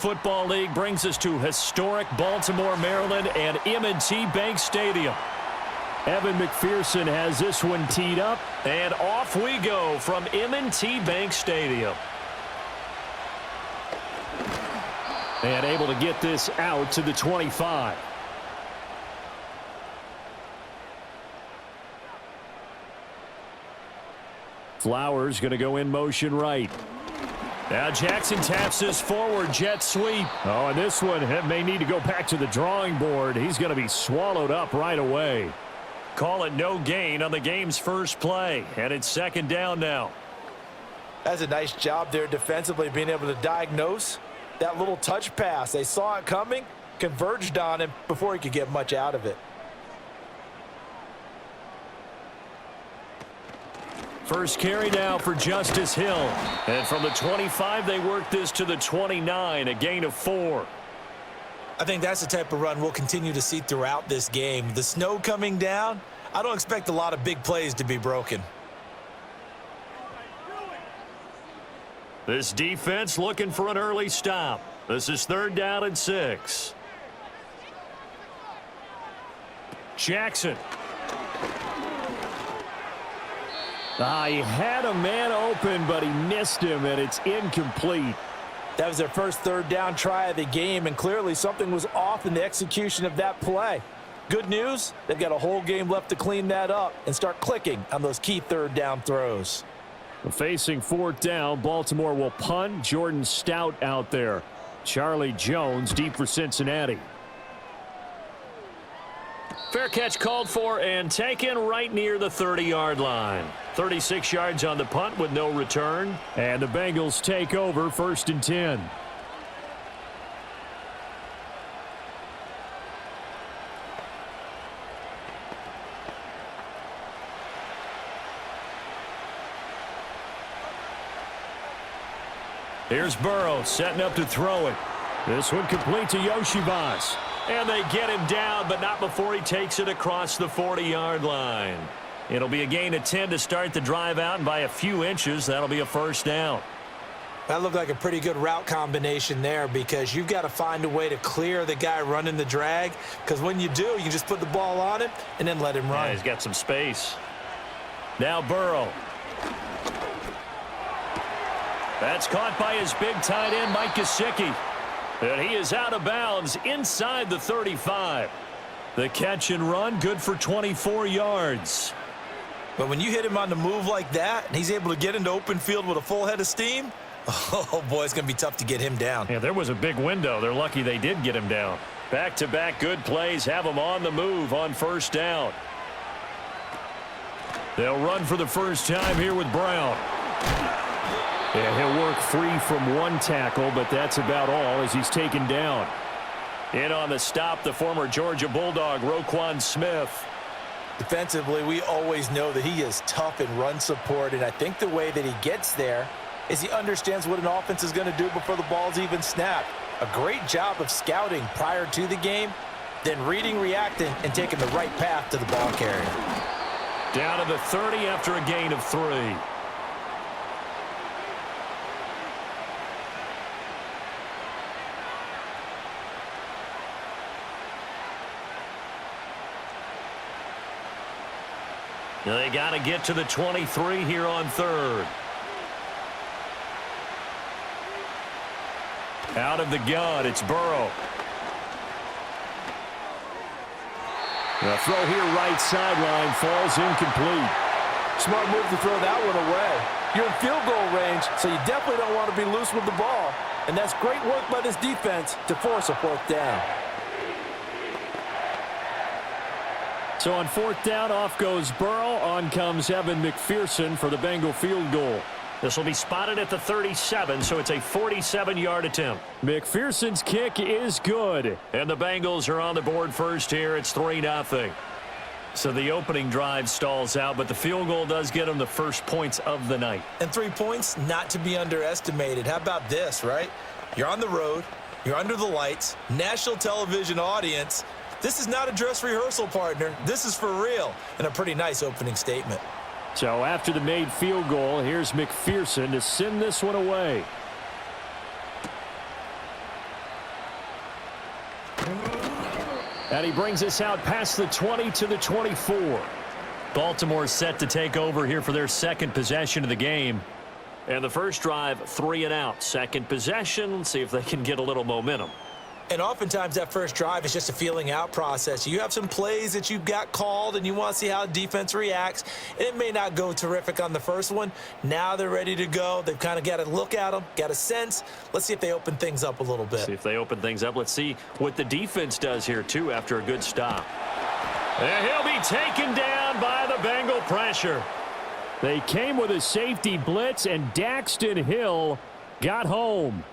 Football League brings us to historic Baltimore, Maryland, and M&T Bank Stadium. Evan McPherson has this one teed up, and off we go from M&T Bank Stadium. And able to get this out to the 25. Flowers going to go in motion right. Now Jackson taps this forward jet sweep. Oh, and this one may need to go back to the drawing board. He's going to be swallowed up right away. Call it no gain on the game's first play, and it's second down now. That's a nice job there defensively, being able to diagnose that little touch pass. They saw it coming, converged on him before he could get much out of it. First carry now for Justice Hill. And from the 25, they work this to the 29, a gain of 4. I think that's the type of run we'll continue to see throughout this game. The snow coming down, I don't expect a lot of big plays to be broken. This defense looking for an early stop. This is 3rd down and 6. Jackson. He had a man open, but he missed him, and it's incomplete. That was their first 3rd down try of the game, and clearly something was off in the execution of that play. Good news, they've got a whole game left to clean that up and start clicking on those key 3rd down throws. Facing 4th down, Baltimore will punt. Jordan Stout out there. Charlie Jones deep for Cincinnati. Fair catch called for and taken right near the 30-yard line. 36 yards on the punt with no return. And the Bengals take over 1st and 10. Here's Burrow setting up to throw it. This one complete to Yoshibas. And they get him down, but not before he takes it across the 40-yard line. It'll be a gain of 10 to start the drive out, and by a few inches, that'll be a 1st down. That looked like a pretty good route combination there, because you've got to find a way to clear the guy running the drag, because when you do, you can just put the ball on him and then let him run. Yeah, he's got some space. Now Burrow. That's caught by his big tight end, Mike Gesicki. And he is out of bounds inside the 35. The catch and run, good for 24 yards. But when you hit him on the move like that, and he's able to get into open field with a full head of steam, oh, boy, it's going to be tough to get him down. Yeah, there was a big window. They're lucky they did get him down. Back-to-back good plays have him on the move on 1st down. They'll run for the first time here with Brown. Yeah, he'll work free from one tackle, but that's about all as he's taken down. In on the stop, the former Georgia Bulldog, Roquan Smith. Defensively, we always know that he is tough in run support, and I think the way that he gets there is he understands what an offense is going to do before the ball's even snapped. A great job of scouting prior to the game, then reading, reacting, and taking the right path to the ball carrier. Down to the 30 after a gain of 3. They got to get to the 23 here on 3rd. Out of the gun, it's Burrow. The throw here right sideline falls incomplete. Smart move to throw that one away. You're in field goal range, so you definitely don't want to be loose with the ball. And that's great work by this defense to force a 4th down. So on 4th down, off goes Burrow. On comes Evan McPherson for the Bengal field goal. This will be spotted at the 37, so it's a 47-yard attempt. McPherson's kick is good. And the Bengals are on the board first here. It's 3-0. So the opening drive stalls out, but the field goal does get them the first points of the night. And 3 points, not to be underestimated. How about this, right? You're on the road. You're under the lights. National television audience. This is not a dress rehearsal, partner. This is for real, and a pretty nice opening statement. So after the made field goal, here's McPherson to send this one away. And he brings us out past the 20 to the 24. Baltimore set to take over here for their second possession of the game. And the first drive, 3 and out. Second possession, let's see if they can get a little momentum. And oftentimes that first drive is just a feeling out process. You have some plays that you've got called and you want to see how defense reacts. And it may not go terrific on the first one. Now they're ready to go. They've kind of got to look at them, got a sense. Let's see if they open things up a little bit. See if they open things up. Let's see what the defense does here, too, after a good stop. And he'll be taken down by the Bengal pressure. They came with a safety blitz, and Daxton Hill got home.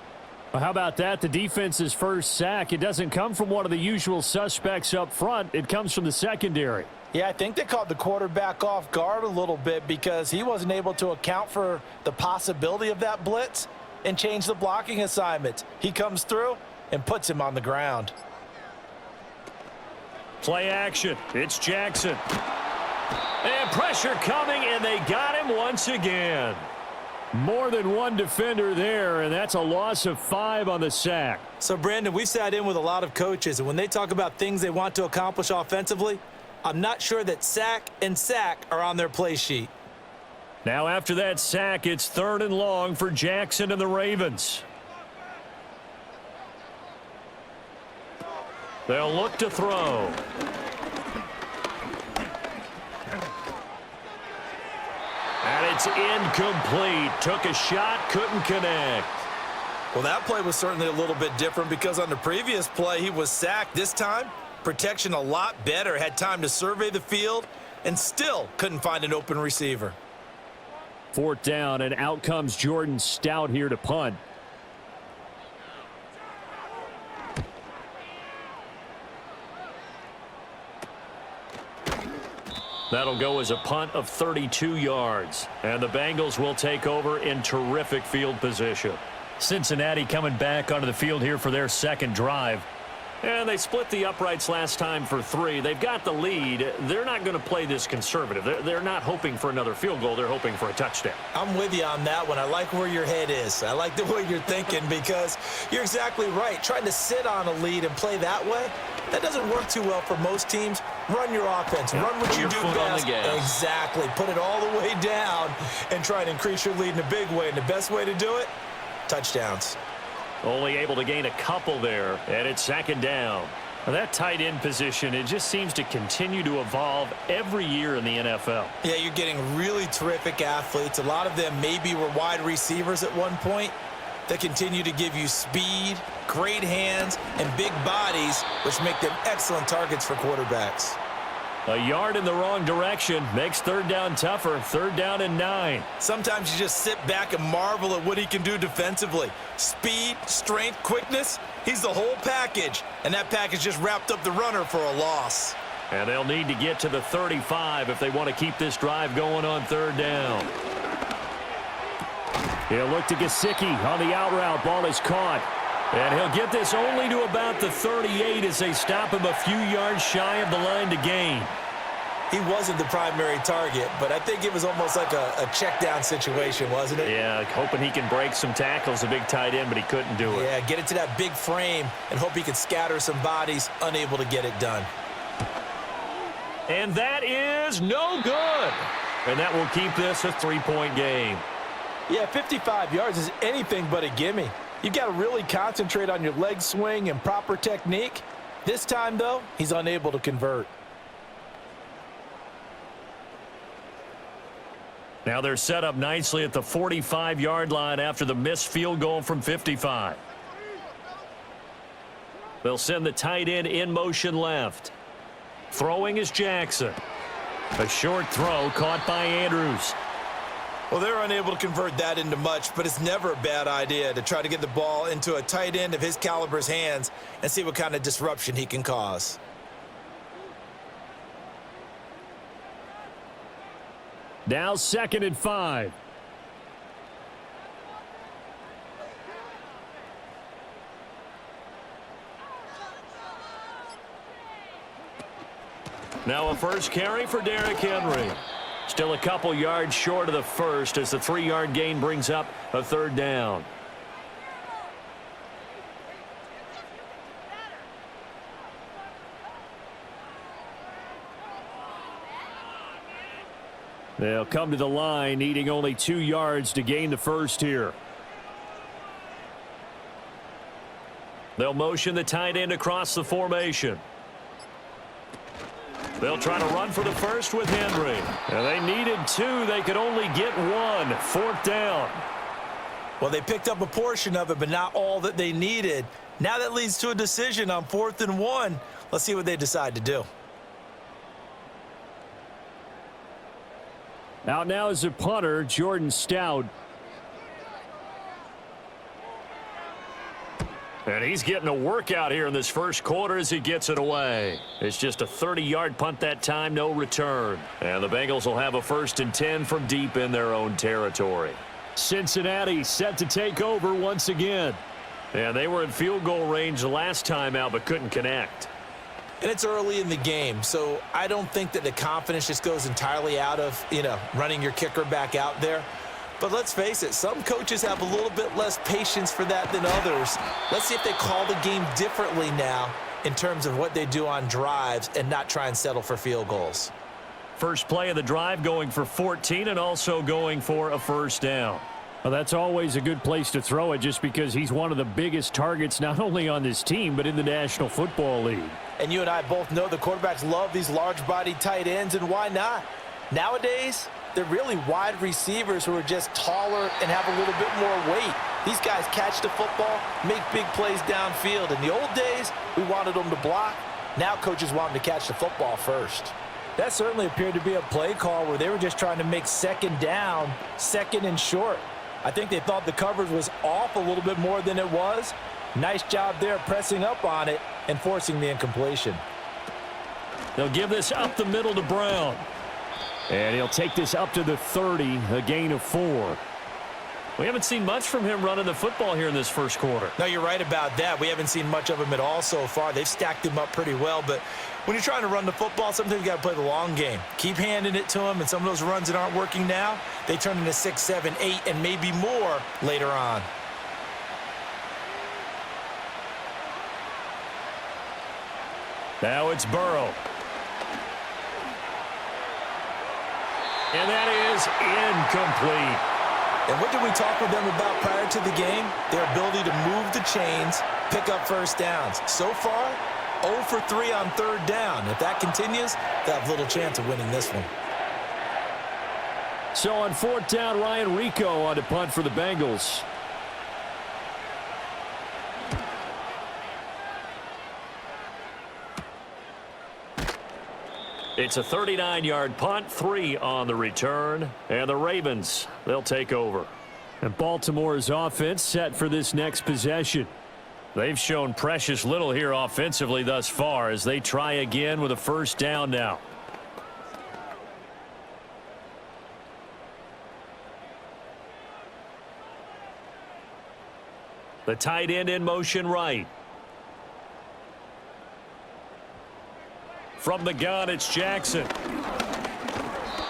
Well, how about that? The defense's first sack. It doesn't come from one of the usual suspects up front. It comes from the secondary. Yeah, I think they caught the quarterback off guard a little bit because he wasn't able to account for the possibility of that blitz and change the blocking assignment. He comes through and puts him on the ground. Play action. It's Jackson. And pressure coming, and they got him once again. More than one defender there, and that's a loss of 5 on the sack. So, Brandon, we've sat in with a lot of coaches, and when they talk about things they want to accomplish offensively, I'm not sure that sack and sack are on their play sheet. Now, after that sack, it's 3rd and long for Jackson and the Ravens. They'll look to throw. And it's incomplete. Took a shot, couldn't connect. Well, that play was certainly a little bit different because on the previous play, he was sacked. This time, protection a lot better. Had time to survey the field and still couldn't find an open receiver. 4th down, and out comes Jordan Stout here to punt. That'll go as a punt of 32 yards. And the Bengals will take over in terrific field position. Cincinnati coming back onto the field here for their second drive. And they split the uprights last time for 3. They've got the lead. They're not going to play this conservative. They're not hoping for another field goal. They're hoping for a touchdown. I'm with you on that one. I like where your head is. I like the way you're thinking because you're exactly right. Trying to sit on a lead and play that way, that doesn't work too well for most teams. Run your offense. Run what you do best. Exactly. Put it all the way down and try and increase your lead in a big way. And the best way to do it, touchdowns. Only able to gain a couple there, and it's 2nd down. Now that tight end position, it just seems to continue to evolve every year in the NFL. Yeah, you're getting really terrific athletes. A lot of them maybe were wide receivers at one point. They continue to give you speed, great hands, and big bodies, which make them excellent targets for quarterbacks. A yard in the wrong direction makes 3rd down tougher. 3rd down and 9. Sometimes you just sit back and marvel at what he can do defensively. Speed, strength, quickness, he's the whole package. And that package just wrapped up the runner for a loss. And they'll need to get to the 35 if they want to keep this drive going on 3rd down. He'll look to Gesicki on the out route. Ball is caught. And he'll get this only to about the 38 as they stop him a few yards shy of the line to gain. He wasn't the primary target, but I think it was almost like a check down situation, wasn't it? Yeah, hoping he can break some tackles, a big tight end, but he couldn't do it. Yeah, get it to that big frame and hope he can scatter some bodies, unable to get it done. And that is no good. And that will keep this a 3-point game. Yeah, 55 yards is anything but a gimme. You've got to really concentrate on your leg swing and proper technique. This time, though, he's unable to convert. Now they're set up nicely at the 45-yard line after the missed field goal from 55. They'll send the tight end in motion left. Throwing is Jackson. A short throw caught by Andrews. Well, they're unable to convert that into much, but it's never a bad idea to try to get the ball into a tight end of his caliber's hands and see what kind of disruption he can cause. Now 2nd and 5. Now a first carry for Derrick Henry. Still a couple yards short of the first as the 3-yard gain brings up a 3rd down. They'll come to the line, needing only 2 yards to gain the first here. They'll motion the tight end across the formation. They'll try to run for the first with Henry. And they needed 2. They could only get 1. 4th down. Well, they picked up a portion of it, but not all that they needed. Now that leads to a decision on 4th and 1. Let's see what they decide to do. Out now is the punter, Jordan Stout. And he's getting a workout here in this first quarter as he gets it away. It's just a 30-yard punt that time, no return. And the Bengals will have a 1st and 10 from deep in their own territory. Cincinnati set to take over once again. And they were in field goal range the last time out but couldn't connect. And it's early in the game, so I don't think that the confidence just goes entirely out of, running your kicker back out there. But let's face it, some coaches have a little bit less patience for that than others. Let's see if they call the game differently now in terms of what they do on drives and not try and settle for field goals. First play of the drive going for 14 and also going for a 1st down. Well, that's always a good place to throw it just because he's one of the biggest targets not only on this team but in the National Football League. And you and I both know the quarterbacks love these large-bodied tight ends, and why not? Nowadays, they're really wide receivers who are just taller and have a little bit more weight. These guys catch the football, make big plays downfield. In the old days, we wanted them to block. Now coaches want them to catch the football first. That certainly appeared to be a play call where they were just trying to make 2nd down, 2nd and short. I think they thought the coverage was off a little bit more than it was. Nice job there pressing up on it and forcing the incompletion. They'll give this up the middle to Brown. And he'll take this up to the 30, a gain of 4. We haven't seen much from him running the football here in this first quarter. No, you're right about that. We haven't seen much of him at all so far. They've stacked him up pretty well, but when you're trying to run the football, sometimes you got to play the long game. Keep handing it to him, and some of those runs that aren't working now, they turn into 6, 7, 8, and maybe more later on. Now it's Burrow. And that is incomplete. And what did we talk with them about prior to the game? Their ability to move the chains, pick up 1st downs. So far, 0 for 3 on 3rd down. If that continues, they'll have little chance of winning this one. So on 4th down, Ryan Rico on to punt for the Bengals. It's a 39-yard punt, 3 on the return. And the Ravens, they'll take over. And Baltimore's offense set for this next possession. They've shown precious little here offensively thus far as they try again with a 1st down now. The tight end in motion right. From the gun, it's Jackson.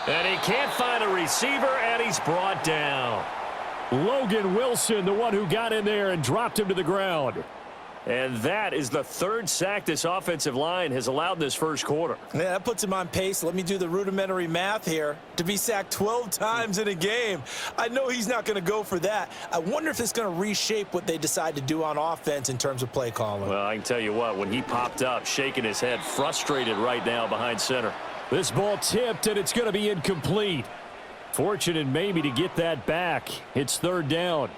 And he can't find a receiver, and he's brought down. Logan Wilson, the one who got in there and dropped him to the ground. And that is the 3rd sack this offensive line has allowed in this first quarter. Yeah, that puts him on pace. Let me do the rudimentary math here. To be sacked 12 times in a game, I know he's not going to go for that. I wonder if it's going to reshape what they decide to do on offense in terms of play calling. Well, I can tell you what, when he popped up, shaking his head, frustrated right now behind center. This ball tipped, and it's going to be incomplete. Fortunate maybe to get that back. It's 3rd down.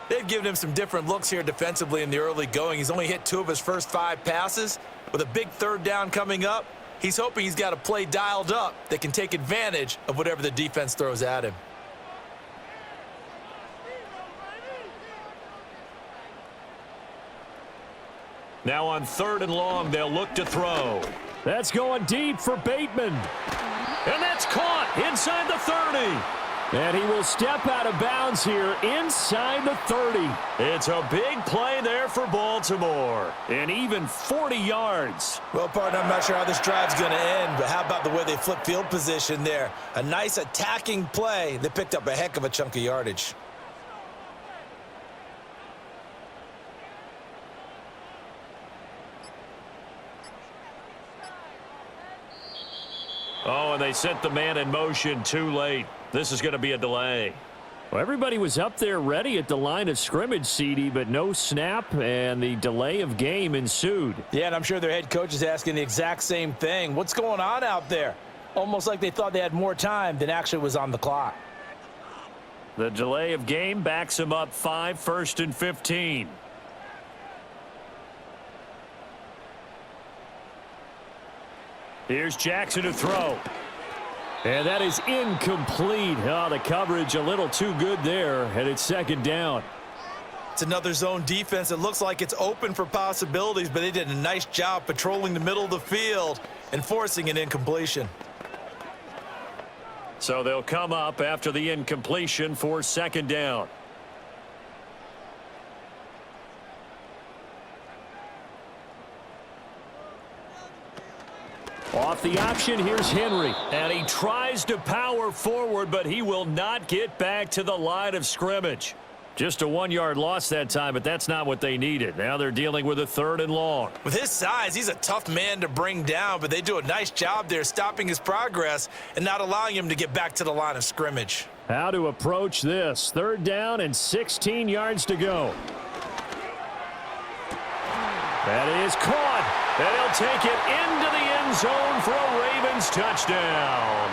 They've given him some different looks here defensively in the early going. He's only hit 2 of his first 5 passes. With a big 3rd down coming up, he's hoping he's got a play dialed up that can take advantage of whatever the defense throws at him. Now on 3rd and long, they'll look to throw. That's going deep for Bateman. And that's caught inside the 30. And he will step out of bounds here inside the 30. It's a big play there for Baltimore. And even 40 yards. Well, partner, I'm not sure how this drive's going to end, but how about the way they flip field position there? A nice attacking play that picked up a heck of a chunk of yardage. Oh, and they sent the man in motion too late. This is going to be a delay. Well, everybody was up there ready at the line of scrimmage, CD, but no snap, and the delay of game ensued. Yeah, and I'm sure their head coach is asking the exact same thing. What's going on out there? Almost like they thought they had more time than actually was on the clock. The delay of game backs him up 5, 1st and 15. Here's Jackson to throw. And that is incomplete. Oh, the coverage a little too good there, and it's 2nd down. It's another zone defense. It looks like it's open for possibilities, but they did a nice job patrolling the middle of the field and forcing an incompletion. So they'll come up after the incompletion for 2nd down. Off the option, here's Henry. And he tries to power forward, but he will not get back to the line of scrimmage. Just a 1-yard loss that time, but that's not what they needed. Now they're dealing with a 3rd and long. With his size, he's a tough man to bring down, but they do a nice job there stopping his progress and not allowing him to get back to the line of scrimmage. How to approach this. 3rd down and 16 yards to go. That is caught. And he'll take it into the end zone for a Ravens touchdown.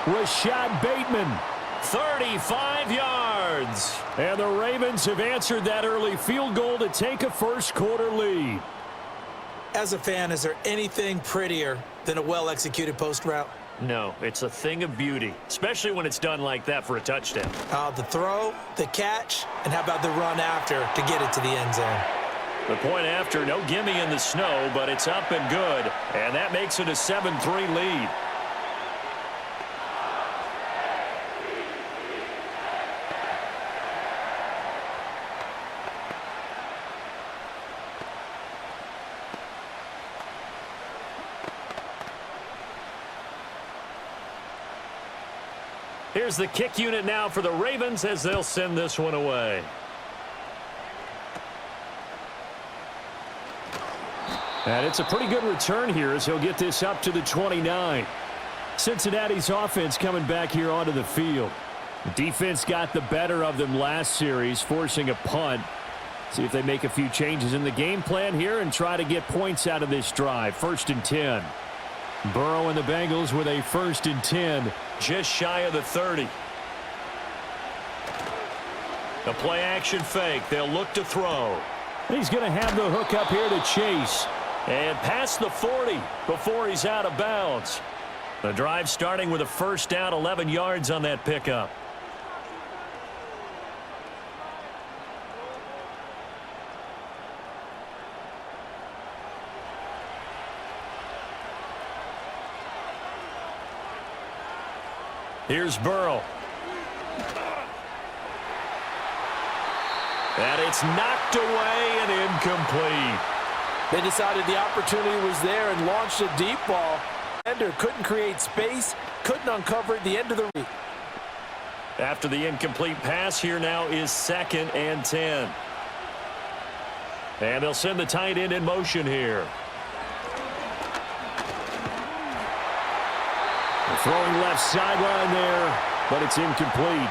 Rashad Bateman, 35 yards. And the Ravens have answered that early field goal to take a first-quarter lead. As a fan, is there anything prettier than a well-executed post route? No, it's a thing of beauty, especially when it's done like that for a touchdown. The throw, the catch, and how about the run after to get it to the end zone? The point after, no gimme in the snow, but it's up and good, and that makes it a 7-3 lead. Here's the kick unit now for the Ravens as they'll send this one away. And it's a pretty good return here as he'll get this up to the 29. Cincinnati's offense coming back here onto the field. The defense got the better of them last series, forcing a punt. See if they make a few changes in the game plan here and try to get points out of this drive. 1st and 10. Burrow and the Bengals with a 1st and 10, just shy of the 30. The play action fake. They'll look to throw. He's going to have the hook up here to Chase. And past the 40 before he's out of bounds. The drive starting with a 1st down, 11 yards on that pickup. Here's Burrow. And it's knocked away and incomplete. They decided the opportunity was there and launched a deep ball. Ender couldn't create space, couldn't uncover the end of the read. After the incomplete pass, here now is 2nd and 10. And they'll send the tight end in motion here. Throwing left sideline there, but it's incomplete.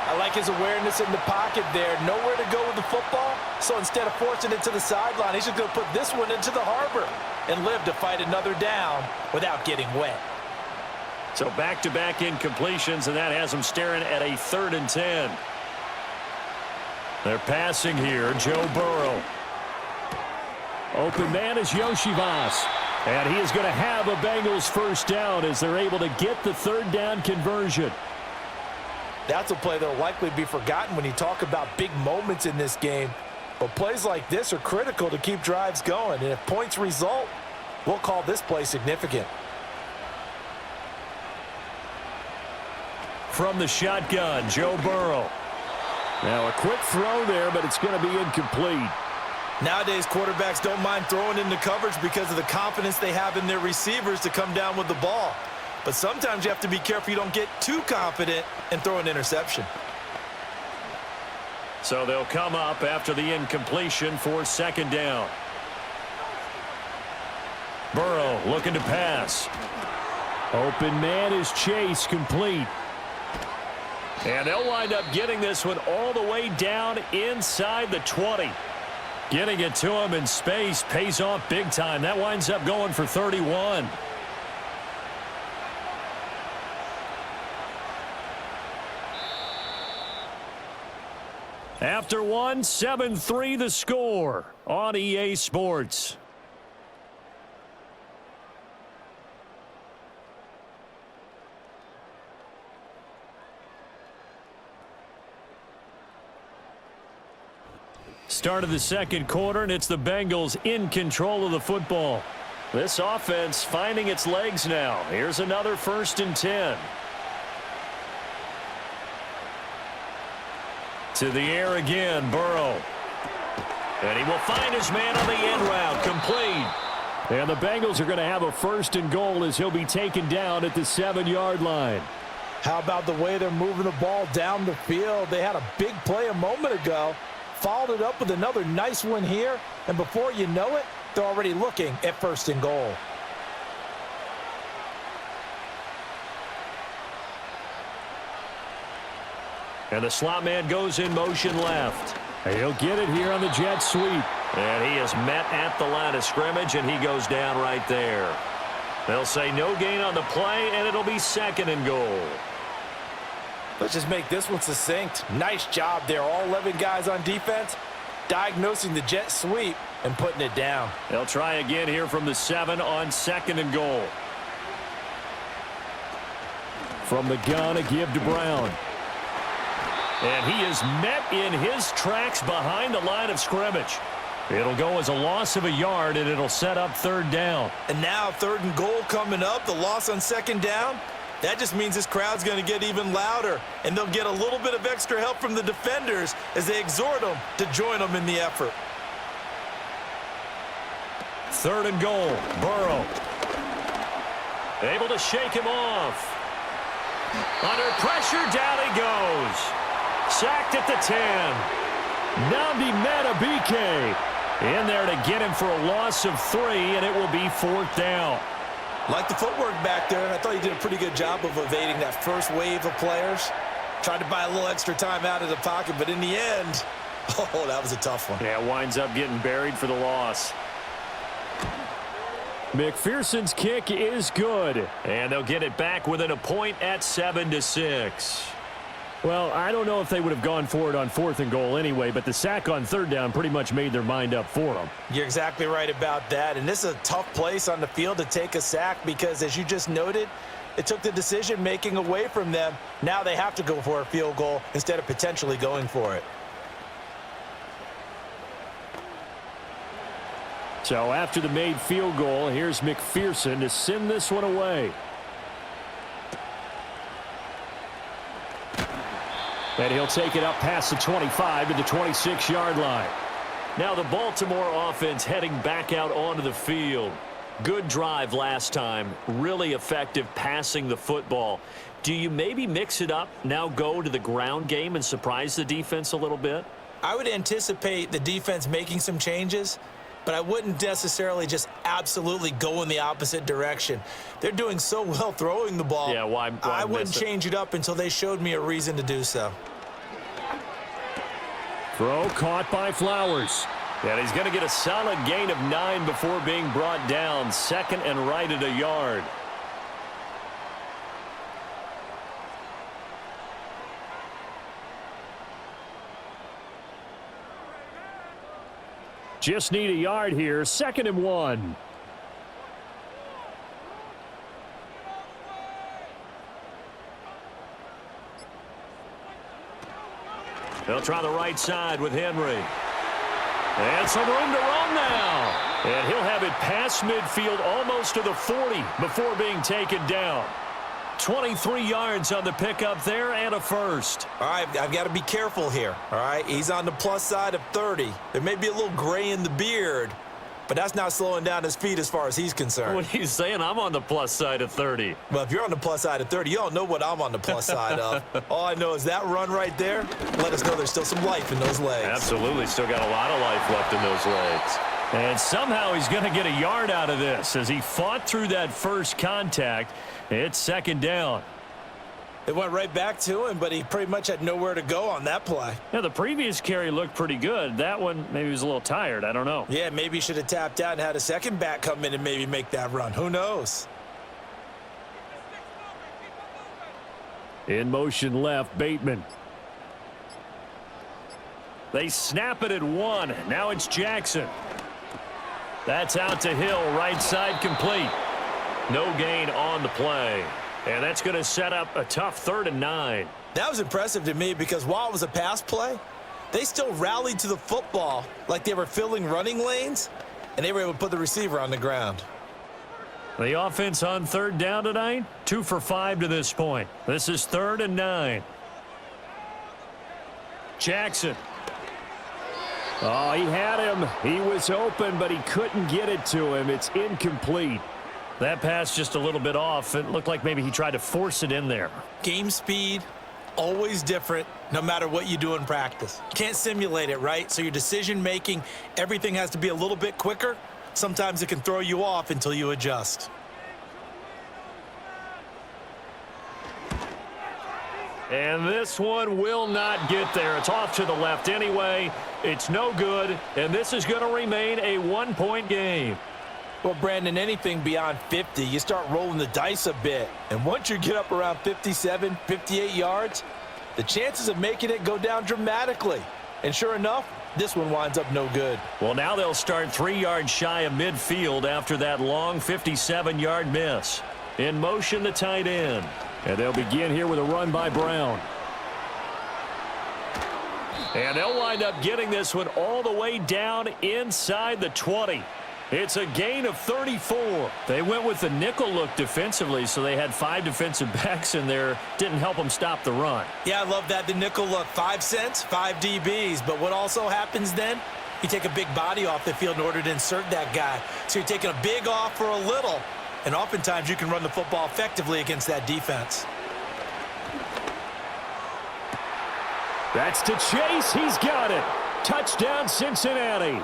I like his awareness in the pocket there. Nowhere to go with the football, so instead of forcing it to the sideline, he's just going to put this one into the harbor and live to fight another down without getting wet. So back-to-back incompletions, and that has him staring at a 3rd and 10. They're passing here, Joe Burrow. Open man is Yoshivas. And he is going to have a Bengals 1st down as they're able to get the 3rd down conversion. That's a play that will likely be forgotten when you talk about big moments in this game. But plays like this are critical to keep drives going. And if points result, we'll call this play significant. From the shotgun, Joe Burrow. Now a quick throw there, but it's going to be incomplete. Nowadays, quarterbacks don't mind throwing into coverage because of the confidence they have in their receivers to come down with the ball. But sometimes you have to be careful you don't get too confident and throw an interception. So they'll come up after the incompletion for 2nd down. Burrow looking to pass. Open man is Chase, complete. And they'll wind up getting this one all the way down inside the 20. Getting it to him in space pays off big time. That winds up going for 31. After one, 7-3 the score on EA Sports. Start of the second quarter, and it's the Bengals in control of the football. This offense finding its legs now. Here's another 1st and 10. To the air again, Burrow. And he will find his man on the end route, complete. And the Bengals are going to have a 1st and goal as he'll be taken down at the 7-yard line. How about the way they're moving the ball down the field? They had a big play a moment ago. Followed it up with another nice one here, and before you know it, they're already looking at 1st and goal. And the slot man goes in motion left. He'll get it here on the jet sweep. And he is met at the line of scrimmage, and he goes down right there. They'll say no gain on the play, and it'll be 2nd and goal. Let's just make this one succinct. Nice job there. All 11 guys on defense diagnosing the jet sweep and putting it down. They'll try again here from the 7 on 2nd and goal. From the gun, a give to Brown. And he is met in his tracks behind the line of scrimmage. It'll go as a loss of a yard, and it'll set up 3rd down. And now 3rd and goal coming up. The loss on 2nd down. That just means this crowd's going to get even louder, and they'll get a little bit of extra help from the defenders as they exhort them to join them in the effort. 3rd and goal, Burrow. Able to shake him off. Under pressure, down he goes. Sacked at the 10. Nnamdi Madubuike in there to get him for a loss of 3, and it will be 4th down. Like the footwork back there, I thought he did a pretty good job of evading that first wave of players. Tried to buy a little extra time out of the pocket, but in the end, oh, that was a tough one. Yeah, winds up getting buried for the loss. McPherson's kick is good. And they'll get it back within a point at 7-6. Well, I don't know if they would have gone for it on 4th and goal anyway, but the sack on 3rd down pretty much made their mind up for them. You're exactly right about that, and this is a tough place on the field to take a sack because, as you just noted, it took the decision-making away from them. Now they have to go for a field goal instead of potentially going for it. So after the made field goal, here's McPherson to send this one away. And he'll take it up past the 25 to the 26-yard line. Now the Baltimore offense heading back out onto the field. Good drive last time. Really effective passing the football. Do you maybe mix it up, now go to the ground game and surprise the defense a little bit? I would anticipate the defense making some changes, but I wouldn't necessarily just absolutely go in the opposite direction. They're doing so well throwing the ball. Yeah, why I wouldn't change it up until they showed me a reason to do so. Throw caught by Flowers. And he's going to get a solid gain of 9 before being brought down. 2nd and right at a yard. Just need a yard here. 2nd and 1. They'll try the right side with Henry. And some room to run now. And he'll have it past midfield almost to the 40 before being taken down. 23 yards on the pickup there and a first. All right, I've got to be careful here. All right, he's on the plus side of 30. There may be a little gray in the beard, but that's not slowing down his feet as far as he's concerned. What are you saying? I'm on the plus side of 30. Well, if you're on the plus side of 30, you don't know what I'm on the plus side of. All I know is that run right there, let us know there's still some life in those legs. Absolutely. Still got a lot of life left in those legs. And somehow he's going to get a yard out of this as he fought through that first contact. It's second down. It went right back to him, but he pretty much had nowhere to go on that play. Yeah, the previous carry looked pretty good. That one, maybe he was a little tired. I don't know. Yeah, maybe he should have tapped out and had a second back come in and maybe make that run. Who knows? In motion left, Bateman. They snap it at 1. Now it's Jackson. That's out to Hill, right side complete. No gain on the play. And that's going to set up a tough 3rd and 9. That was impressive to me because while it was a pass play, they still rallied to the football like they were filling running lanes, and they were able to put the receiver on the ground. The offense on 3rd down tonight, 2 for 5 to this point. This is 3rd and 9. Jackson. Oh, he had him. He was open, but he couldn't get it to him. It's incomplete. That pass just a little bit off. It looked like maybe he tried to force it in there. Game speed, always different, no matter what you do in practice. You can't simulate it, right? So your decision-making, everything has to be a little bit quicker. Sometimes it can throw you off until you adjust. And this one will not get there. It's off to the left anyway. It's no good, and this is going to remain a 1-point game. Well, Brandon, anything beyond 50, you start rolling the dice a bit. And once you get up around 57, 58 yards, the chances of making it go down dramatically. And sure enough, this one winds up no good. Well, now they'll start 3 yards shy of midfield after that long 57-yard miss. In motion, the tight end. And they'll begin here with a run by Brown. And they'll wind up getting this one all the way down inside the 20. It's a gain of 34. They went with the nickel look defensively, so they had 5 defensive backs in there. Didn't help them stop the run. Yeah, I love that. The nickel look, 5 cents, 5 DBs. But what also happens then, you take a big body off the field in order to insert that guy. So you're taking a big off for a little. And oftentimes you can run the football effectively against that defense. That's to Chase. He's got it. Touchdown, Cincinnati.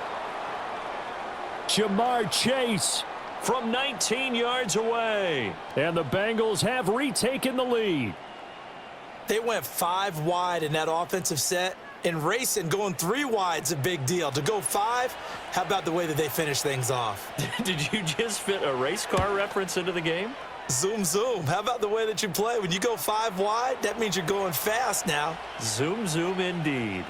Jamar Chase from 19 yards away. And the Bengals have retaken the lead. They went 5 wide in that offensive set. And racing, going 3 wide's a big deal. To go 5, how about the way that they finish things off? Did you just fit a race car reference into the game? Zoom, zoom. How about the way that you play? When you go 5 wide, that means you're going fast now. Zoom, zoom indeed.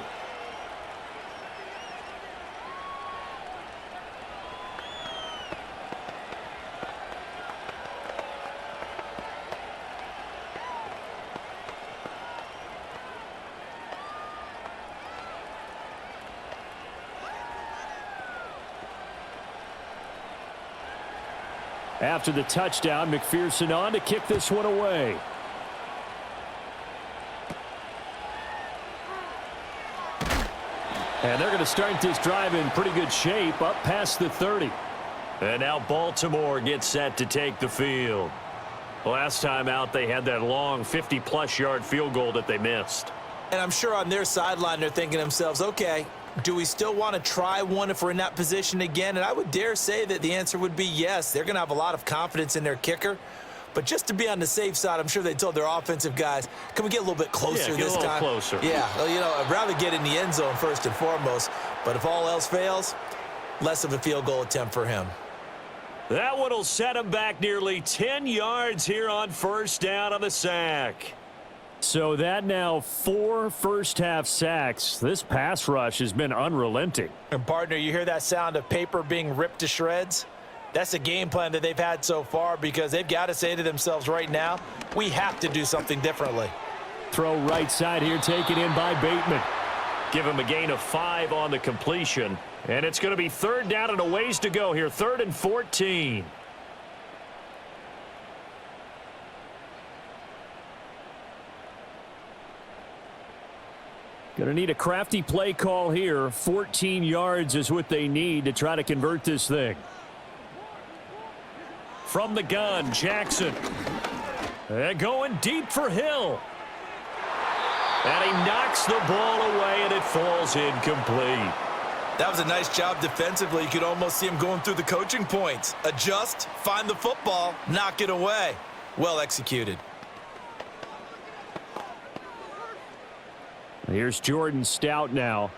After the touchdown, McPherson on to kick this one away. And they're going to start this drive in pretty good shape up past the 30. And now Baltimore gets set to take the field. Last time out, they had that long 50-plus yard field goal that they missed. And I'm sure on their sideline they're thinking to themselves, okay, do we still want to try one if we're in that position again? And I would dare say that the answer would be yes. They're going to have a lot of confidence in their kicker. But just to be on the safe side, I'm sure they told their offensive guys, can we get a little bit closer this time? Yeah, get a little closer. Yeah, well, you know, I'd rather get in the end zone first and foremost. But if all else fails, less of a field goal attempt for him. That one will set him back nearly 10 yards here on first down on the sack. So that now 4 first-half sacks. This pass rush has been unrelenting. And, partner, you hear that sound of paper being ripped to shreds? That's the game plan that they've had so far because they've got to say to themselves right now, we have to do something differently. Throw right side here taken in by Bateman. Give him a gain of 5 on the completion. And it's going to be 3rd down and a ways to go here. 3rd and 14. Going to need a crafty play call here. 14 yards is what they need to try to convert this thing. From the gun, Jackson. And going deep for Hill. And he knocks the ball away, and it falls incomplete. That was a nice job defensively. You could almost see him going through the coaching points. Adjust, find the football, knock it away. Well executed. Here's Jordan Stout now.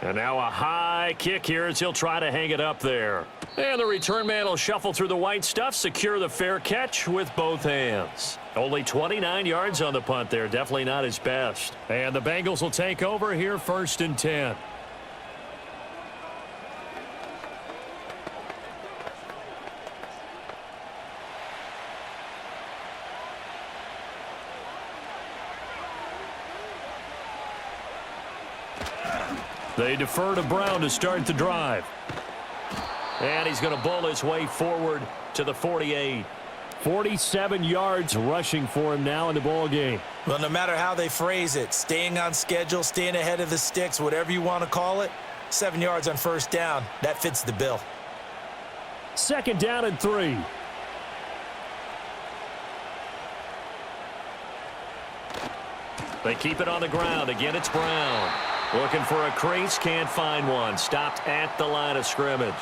And now a high kick here as he'll try to hang it up there. And the return man will shuffle through the white stuff, secure the fair catch with both hands. Only 29 yards on the punt there. Definitely not his best. And the Bengals will take over here, 1st and 10. They defer to Brown to start the drive. And he's going to bull his way forward to the 48. 47 yards rushing for him now in the ball game. Well, no matter how they phrase it, staying on schedule, staying ahead of the sticks, whatever you want to call it, 7 yards on 1st down, that fits the bill. 2nd down and 3. They keep it on the ground. Again, it's Brown. Looking for a crease, can't find one. Stopped at the line of scrimmage.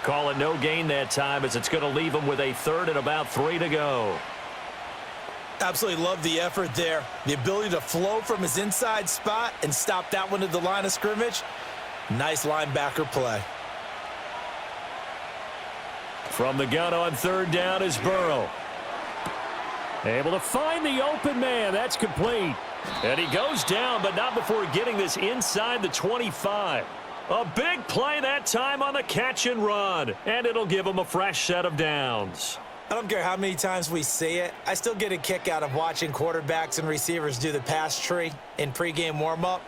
Call it no gain that time as it's going to leave him with a 3rd and about 3 to go. Absolutely love the effort there. The ability to flow from his inside spot and stop that one at the line of scrimmage. Nice linebacker play. From the gun on 3rd down is Burrow. Able to find the open man. That's complete. And he goes down, but not before getting this inside the 25. A big play that time on the catch and run. And it'll give him a fresh set of downs. I don't care how many times we say it. I still get a kick out of watching quarterbacks and receivers do the pass tree in pregame warm-up.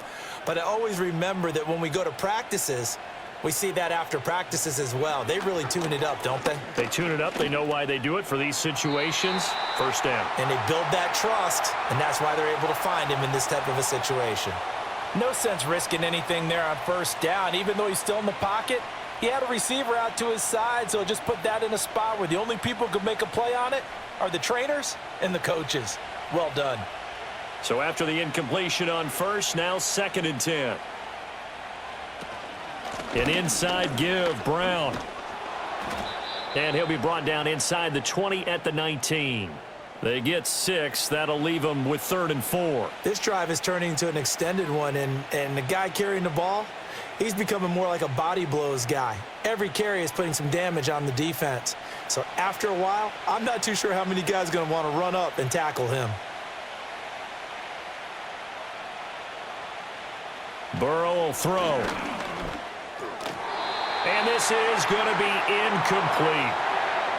But I always remember that when we go to practices, we see that after practices as well. They really tune it up, don't they? They tune it up. They know why they do it for these situations. 1st down. And they build that trust, and that's why they're able to find him in this type of a situation. No sense risking anything there on 1st down. Even though he's still in the pocket, he had a receiver out to his side, so just put that in a spot where the only people who can make a play on it are the trainers and the coaches. Well done. So after the incompletion on 1st, now 2nd and 10. An inside give, Brown. And he'll be brought down inside the 20 at the 19. They get 6. That'll leave them with 3rd and 4. This drive is turning into an extended one, and the guy carrying the ball, he's becoming more like a body blows guy. Every carry is putting some damage on the defense. So after a while, I'm not too sure how many guys are going to want to run up and tackle him. Burrow will throw. And this is going to be incomplete.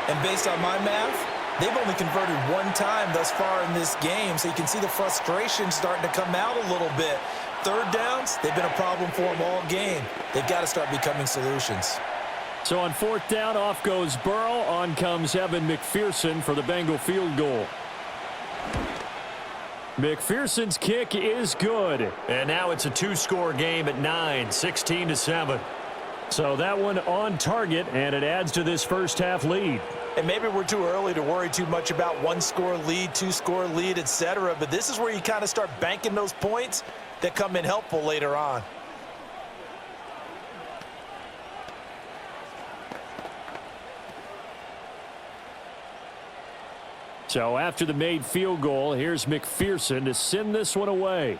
And based on my math, they've only converted 1 time thus far in this game, so you can see the frustration starting to come out a little bit. 3rd downs, they've been a problem for them all game. They've got to start becoming solutions. So on 4th down, off goes Burrow. On comes Evan McPherson for the Bengal field goal. McPherson's kick is good. And now it's a 2-score game at 9, 16-7. So that one on target, and it adds to this 1st half lead. And maybe we're too early to worry too much about 1-score lead, 2-score lead, etc. But this is where you kind of start banking those points that come in helpful later on. So after the made field goal, here's McPherson to send this one away.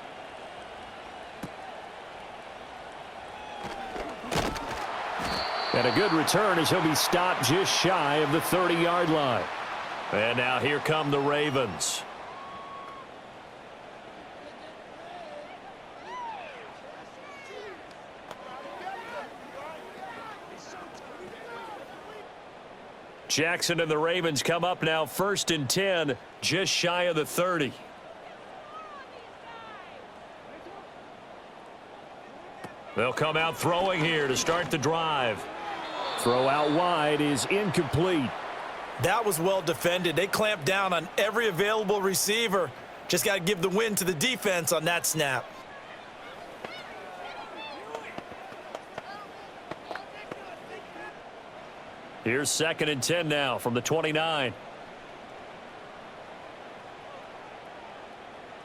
And a good return as he'll be stopped just shy of the 30-yard line. And now here come the Ravens. Jackson and the Ravens come up now 1st and 10, just shy of the 30. They'll come out throwing here to start the drive. Throw out wide is incomplete. That was well defended. They clamped down on every available receiver. Just got to give the win to the defense on that snap. Here's 2nd and 10 now from the 29.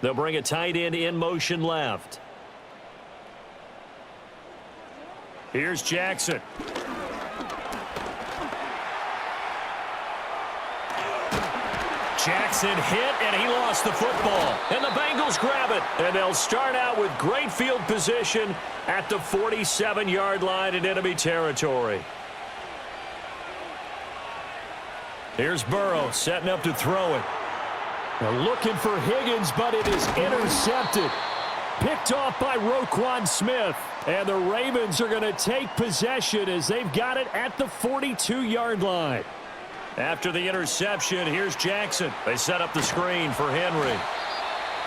They'll bring a tight end in motion left. Here's Jackson. Jackson hit, and he lost the football. And the Bengals grab it. And they'll start out with great field position at the 47-yard line in enemy territory. Here's Burrow setting up to throw it. They're looking for Higgins, but it is intercepted. Picked off by Roquan Smith. And the Ravens are going to take possession as they've got it at the 42-yard line. After the interception, here's Jackson. They set up the screen for Henry.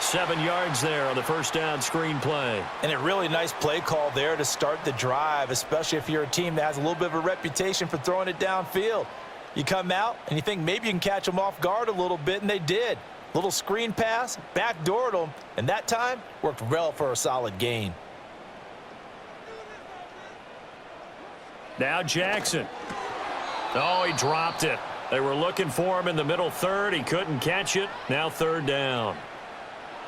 7 yards there on the first down screen play. And a really nice play call there to start the drive, especially if you're a team that has a little bit of a reputation for throwing it downfield. You come out and you think maybe you can catch them off guard a little bit, and they did. Little screen pass, backdoored them, and that time worked well for a solid gain. Now Jackson. Oh, he dropped it. They were looking for him in the middle third. He couldn't catch it. Now third down.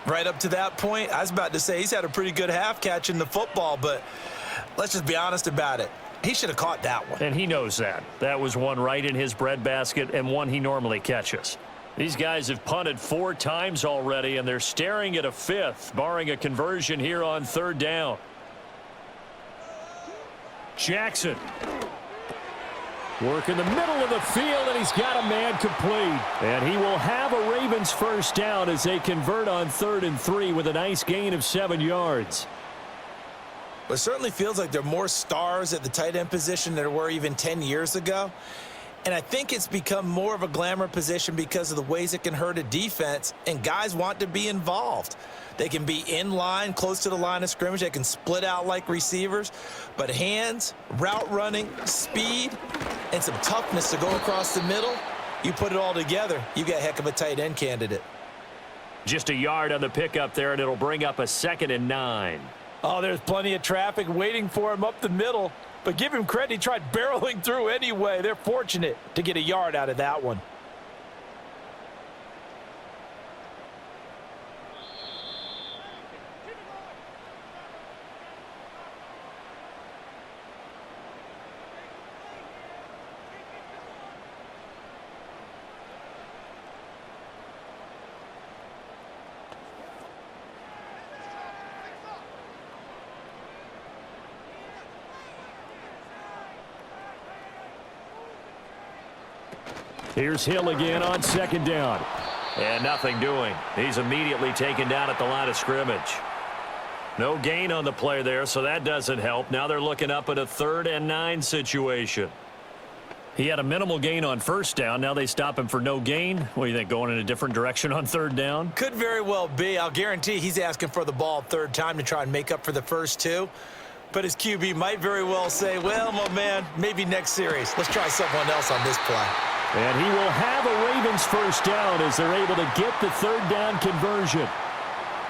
Right up to that point, I was about to say he's had a pretty good half catching the football, but let's just be honest about it. He should have caught that one. And he knows that. That was one right in his breadbasket and one he normally catches. These guys have punted 4 times already, and they're staring at a 5th, barring a conversion here on third down. Jackson. Work in the middle of the field, and he's got a man complete. And he will have a Ravens first down as they convert on 3rd and 3 with a nice gain of 7 yards. It certainly feels like there are more stars at the tight end position than there were even 10 years ago. And I think it's become more of a glamour position because of the ways it can hurt a defense, and guys want to be involved. They can be in line, close to the line of scrimmage. They can split out like receivers. But hands, route running, speed, and some toughness to go across the middle, you put it all together, you got a heck of a tight end candidate. Just a yard on the pickup there, and it'll bring up a 2nd and 9. Oh, there's plenty of traffic waiting for him up the middle. But give him credit, he tried barreling through anyway. They're fortunate to get a yard out of that one. Here's Hill again on 2nd down. And nothing doing. He's immediately taken down at the line of scrimmage. No gain on the play there, so that doesn't help. Now they're looking up at a 3rd and 9 situation. He had a minimal gain on 1st down. Now they stop him for no gain. What do you think, going in a different direction on 3rd down? Could very well be. I'll guarantee he's asking for the ball 3rd time to try and make up for the first 2. But his QB might very well say, well, my man, maybe next series. Let's try someone else on this play. And he will have a Ravens first down as they're able to get the 3rd down conversion.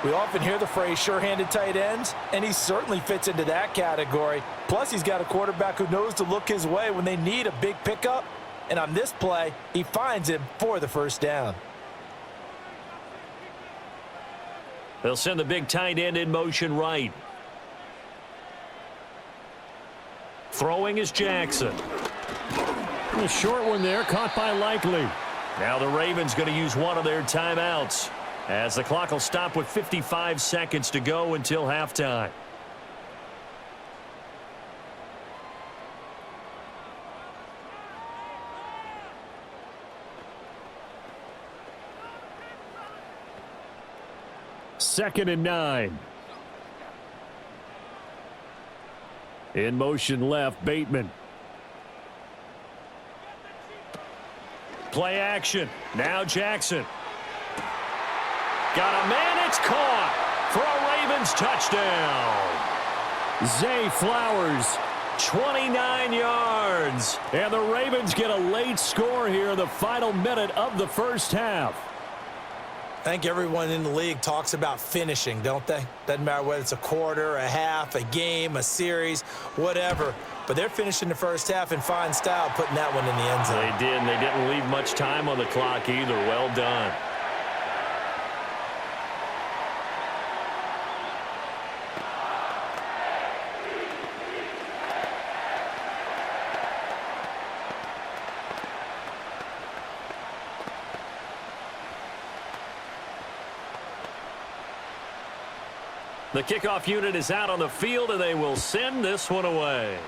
We often hear the phrase sure-handed tight ends, and he certainly fits into that category. Plus, he's got a quarterback who knows to look his way when they need a big pickup. And on this play, he finds him for the first down. They'll send the big tight end in motion right. Throwing is Jackson. A short one there, caught by Likely. Now the Ravens going to use one of their timeouts, as the clock will stop with 55 seconds to go until halftime. Second and 9. In motion left, Bateman. Play action. Now Jackson. Got a man. It's caught for a Ravens touchdown. Zay Flowers, 29 yards. And the Ravens get a late score here in the final minute of the first half. I think everyone in the league talks about finishing, don't they? Doesn't matter whether it's a quarter, a half, a game, a series, whatever. But they're finishing the first half in fine style, putting that one in the end zone. They did, and they didn't leave much time on the clock either. Well done. The kickoff unit is out on the field, and they will send this one away.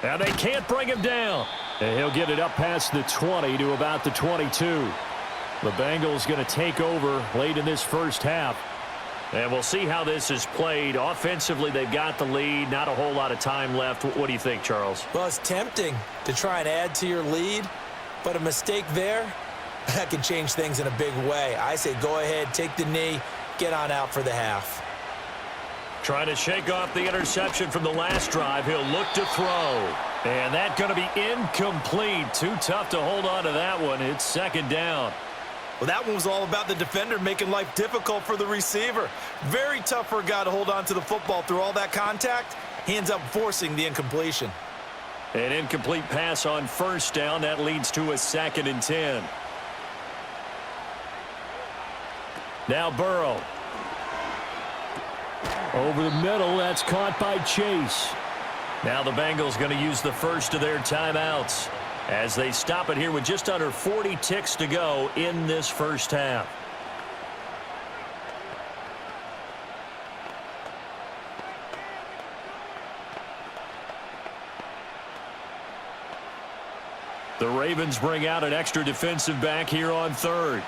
And they can't bring him down. And he'll get it up past the 20 to about the 22. The Bengals going to take over late in this first half. And we'll see how this is played. Offensively, they've got the lead. Not a whole lot of time left. What do you think, Charles? Well, it's tempting to try and add to your lead, but a mistake there, that can change things in a big way. I say go ahead, take the knee, get on out for the half. Trying to shake off the interception from the last drive. He'll look to throw. And that's going to be incomplete. Too tough to hold on to that one. It's second down. Well, that one was all about the defender making life difficult for the receiver. Very tough for a guy to hold on to the football through all that contact. He ends up forcing the incompletion. An incomplete pass on first down. That leads to a 2nd and 10. Now Burrow. Over the middle. That's caught by Chase. Now the Bengals going to use the first of their timeouts as they stop it here with just under 40 ticks to go in this first half. The Ravens bring out an extra defensive back here on third.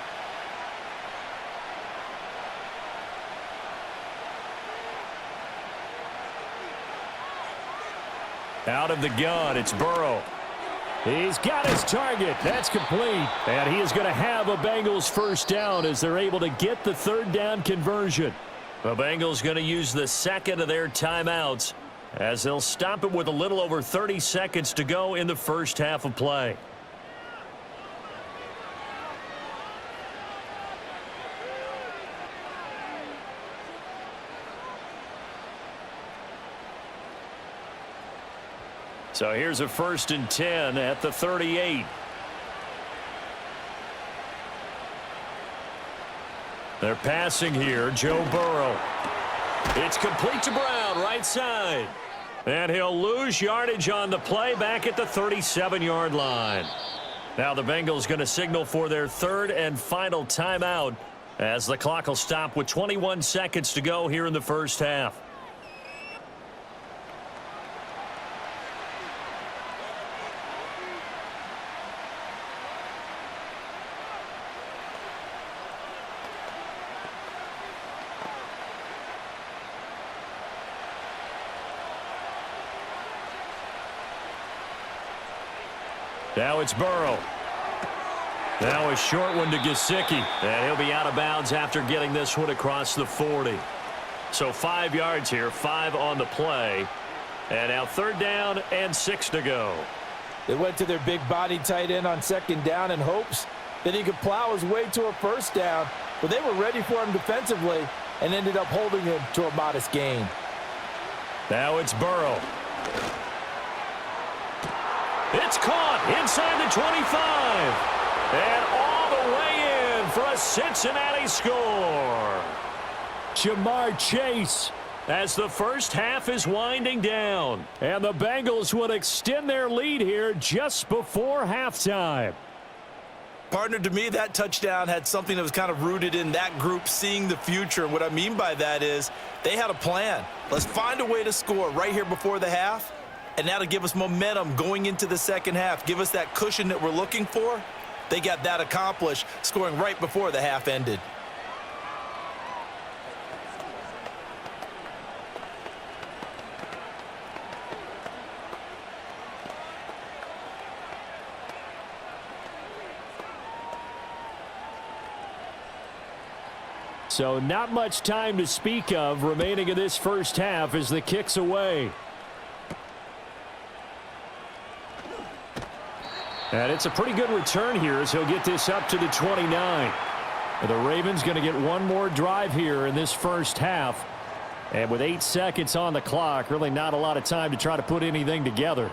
Out of the gun, it's Burrow. He's got his target. That's complete. And he is going to have a Bengals first down as they're able to get the third down conversion. The Bengals going to use the second of their timeouts as they'll stop it with a little over 30 seconds to go in the first half of play. So here's a 1st and 10 at the 38. They're passing here. Joe Burrow. It's complete to Brown, right side. And he'll lose yardage on the play back at the 37-yard line. Now the Bengals going to signal for their third and final timeout as the clock will stop with 21 seconds to go here in the first half. Now it's Burrow. Now a short one to Gesicki. And he'll be out of bounds after getting this one across the 40. So 5 yards here, 5 on the play. And now 3rd down and 6 to go. They went to their big body tight end on 2nd down in hopes that he could plow his way to a first down. But they were ready for him defensively and ended up holding him to a modest gain. Now it's Burrow. It's caught inside the 25. And all the way in for a Cincinnati score. Jamar Chase as the first half is winding down. And the Bengals would extend their lead here just before halftime. Partner, to me, that touchdown had something that was kind of rooted in that group seeing the future. And what I mean by that is they had a plan. Let's find a way to score right here before the half. And that'll give us momentum going into the second half. Give us that cushion that we're looking for. They got that accomplished, scoring right before the half ended. So not much time to speak of remaining in this first half as the kick's away. And it's a pretty good return here as he'll get this up to the 29. The Ravens going to get one more drive here in this first half. And with 8 seconds on the clock, really not a lot of time to try to put anything together.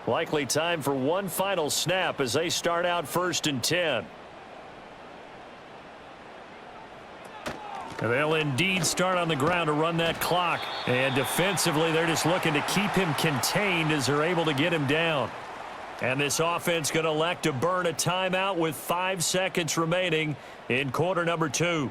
Likely time for one final snap as they start out 1st and 10. And they'll indeed start on the ground to run that clock. And defensively, they're just looking to keep him contained as they're able to get him down. And this offense going to elect to burn a timeout with 5 seconds remaining in quarter number 2.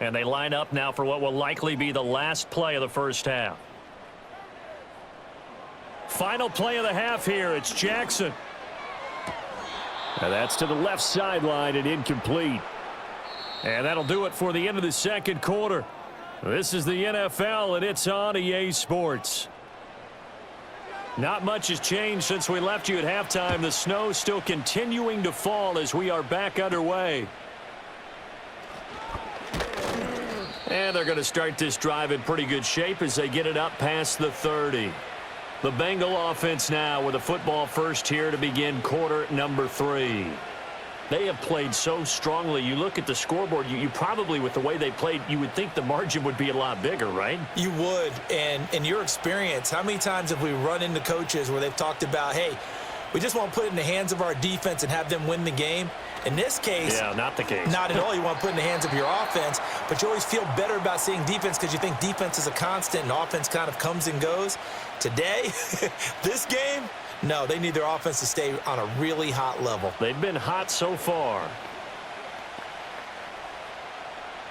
And they line up now for what will likely be the last play of the first half. Final play of the half here. It's Jackson. And that's to the left sideline and incomplete. And that'll do it for the end of the second quarter. This is the NFL, and it's on EA Sports. Not much has changed since we left you at halftime. The snow still continuing to fall as we are back underway. And they're going to start this drive in pretty good shape as they get it up past the 30. The Bengal offense now with a football first here to begin quarter number 3. They have played so strongly. You look at the scoreboard, you probably, with the way they played, you would think the margin would be a lot bigger, right? You would. And in your experience, how many times have we run into coaches where they've talked about, hey, we just want to put it in the hands of our defense and have them win the game? In this case, yeah, not the case. Not at all. You want to put it in the hands of your offense, but you always feel better about seeing defense because you think defense is a constant and offense kind of comes and goes. Today, this game, no, they need their offense to stay on a really hot level. They've been hot so far.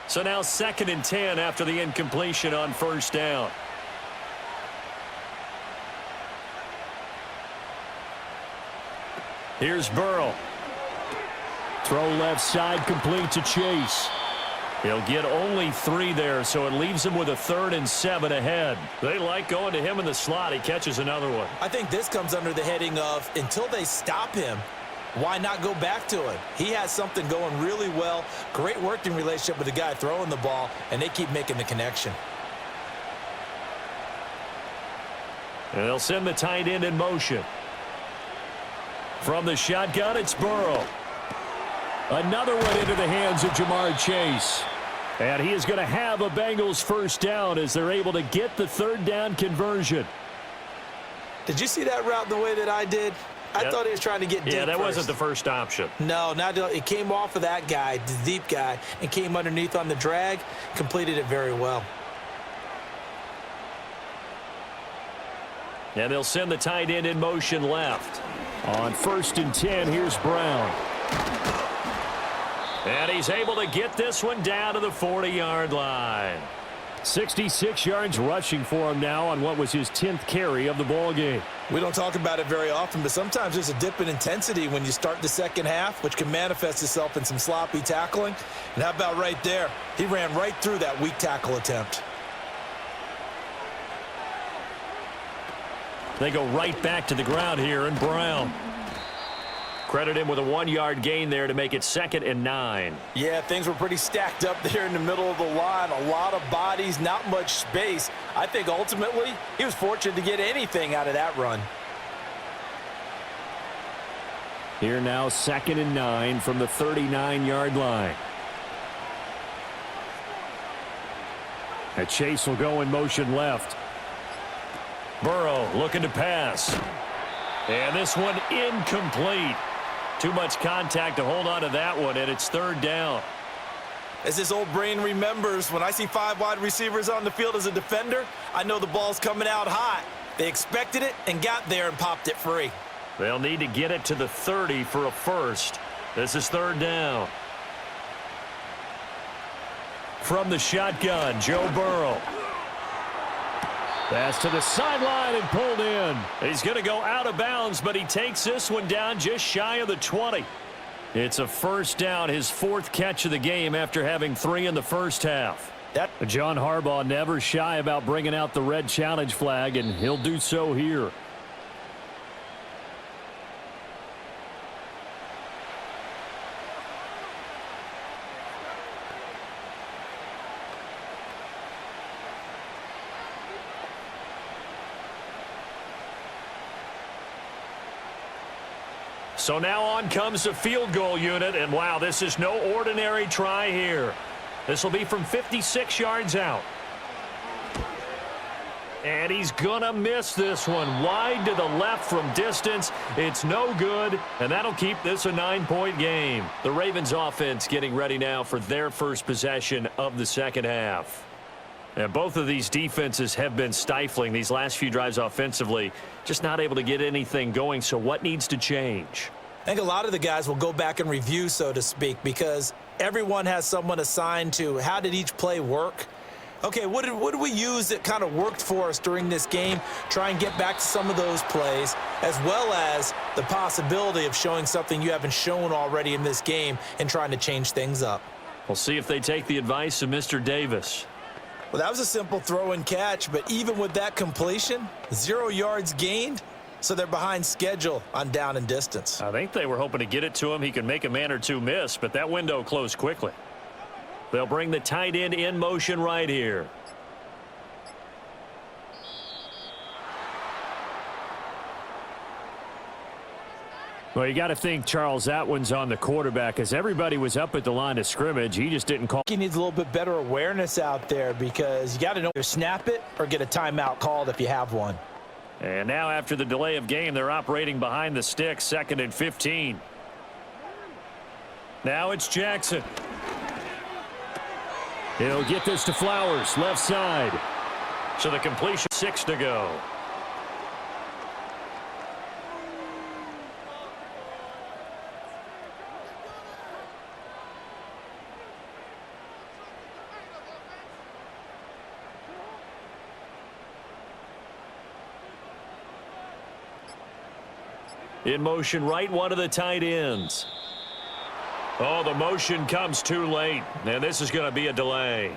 So now 2nd and 10 after the incompletion on first down. Here's Burrow. Throw left side, complete to Chase. He'll get only 3 there, so it leaves him with a 3rd and 7 ahead. They like going to him in the slot. He catches another one. I think this comes under the heading of until they stop him, why not go back to him? He has something going really well. Great working relationship with the guy throwing the ball, and they keep making the connection. And they'll send the tight end in motion. From the shotgun, it's Burrow. Another one into the hands of Jamar Chase. And he is going to have a Bengals first down as they're able to get the 3rd down conversion. Did you see that route the way that I did? I thought he was trying to get deep. Yeah, that first. wasn't the first option. No, it came off of that guy, the deep guy, and came underneath on the drag, completed it very well. And they'll send the tight end in motion left. On 1st and 10, here's Brown. And he's able to get this one down to the 40-yard line. 66 yards rushing for him now on what was his 10th carry of the ball game. We don't talk about it very often, but sometimes there's a dip in intensity when you start the second half, which can manifest itself in some sloppy tackling. And how about right there? He ran right through that weak tackle attempt. They go right back to the ground here, and Brown. Credit him with a 1-yard gain there to make it 2nd and 9. Yeah, things were pretty stacked up there in the middle of the line. A lot of bodies, not much space. I think ultimately he was fortunate to get anything out of that run. Here now 2nd and 9 from the 39-yard line. And Chase will go in motion left. Burrow looking to pass. And this one incomplete. Too much contact to hold on to that one, and it's 3rd down. As this old brain remembers, when I see 5 wide receivers on the field as a defender, I know the ball's coming out hot. They expected it and got there and popped it free. They'll need to get it to the 30 for a first. This is 3rd down. From the shotgun, Joe Burrow. Pass to the sideline and pulled in. He's going to go out of bounds, but he takes this one down just shy of the 20. It's a first down, his 4th catch of the game after having 3 in the first half. John Harbaugh never shy about bringing out the red challenge flag, and he'll do so here. So now on comes the field goal unit, and wow, this is no ordinary try here. This will be from 56 yards out. And he's going to miss this one. Wide to the left from distance. It's no good, and that'll keep this a 9-point game. The Ravens offense getting ready now for their first possession of the second half. And both of these defenses have been stifling these last few drives offensively. Just not able to get anything going, so what needs to change? I think a lot of the guys will go back and review, so to speak, because everyone has someone assigned to how did each play work. Okay, what did we use that kind of worked for us during this game? Try and get back to some of those plays, as well as the possibility of showing something you haven't shown already in this game and trying to change things up. We'll see if they take the advice of Mr. Davis. Well, that was a simple throw and catch, but even with that completion, 0 yards gained, so they're behind schedule on down and distance. I think they were hoping to get it to him. He could make a man or two miss, but that window closed quickly. They'll bring the tight end in motion right here. Well, you got to think, Charles, that one's on the quarterback, as everybody was up at the line of scrimmage. He just didn't call. He needs a little bit better awareness out there, because you got to know either snap it or get a timeout called if you have one. And now after the delay of game, they're operating behind the sticks, 2nd and 15. Now it's Jackson. He'll get this to Flowers, left side. So the completion, 6 to go. In motion right, one of the tight ends. Oh, the motion comes too late, and this is going to be a delay.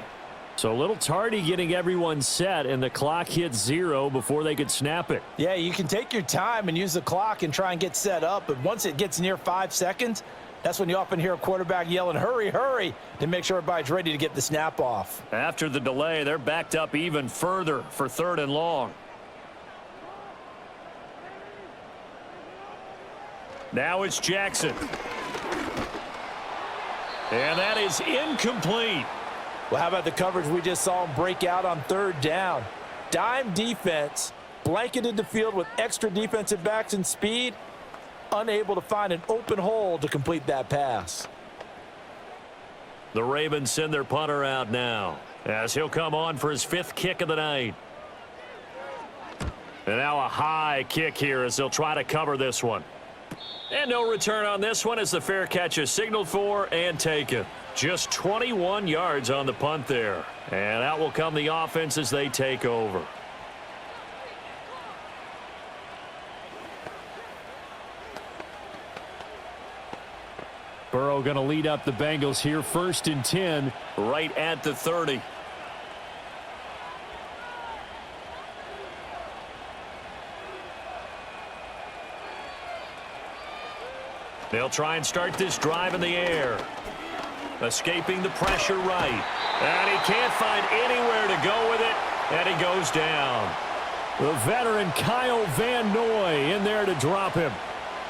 So a little tardy getting everyone set, and the clock hits 0 before they could snap it. Yeah, you can take your time and use the clock and try and get set up, but once it gets near 5 seconds, that's when you often hear a quarterback yelling, hurry, hurry, to make sure everybody's ready to get the snap off. After the delay, they're backed up even further for 3rd and long. Now it's Jackson. And that is incomplete. Well, how about the coverage we just saw him break out on 3rd down? Dime defense, blanketed the field with extra defensive backs and speed, unable to find an open hole to complete that pass. The Ravens send their punter out now, as he'll come on for his 5th kick of the night. And now a high kick here as they'll try to cover this one. And no return on this one as the fair catch is signaled for and taken. Just 21 yards on the punt there. And out will come the offense as they take over. Burrow going to lead up the Bengals here, 1st and 10, right at the 30. They'll try and start this drive in the air. Escaping the pressure right. And he can't find anywhere to go with it. And he goes down. The veteran Kyle Van Noy in there to drop him.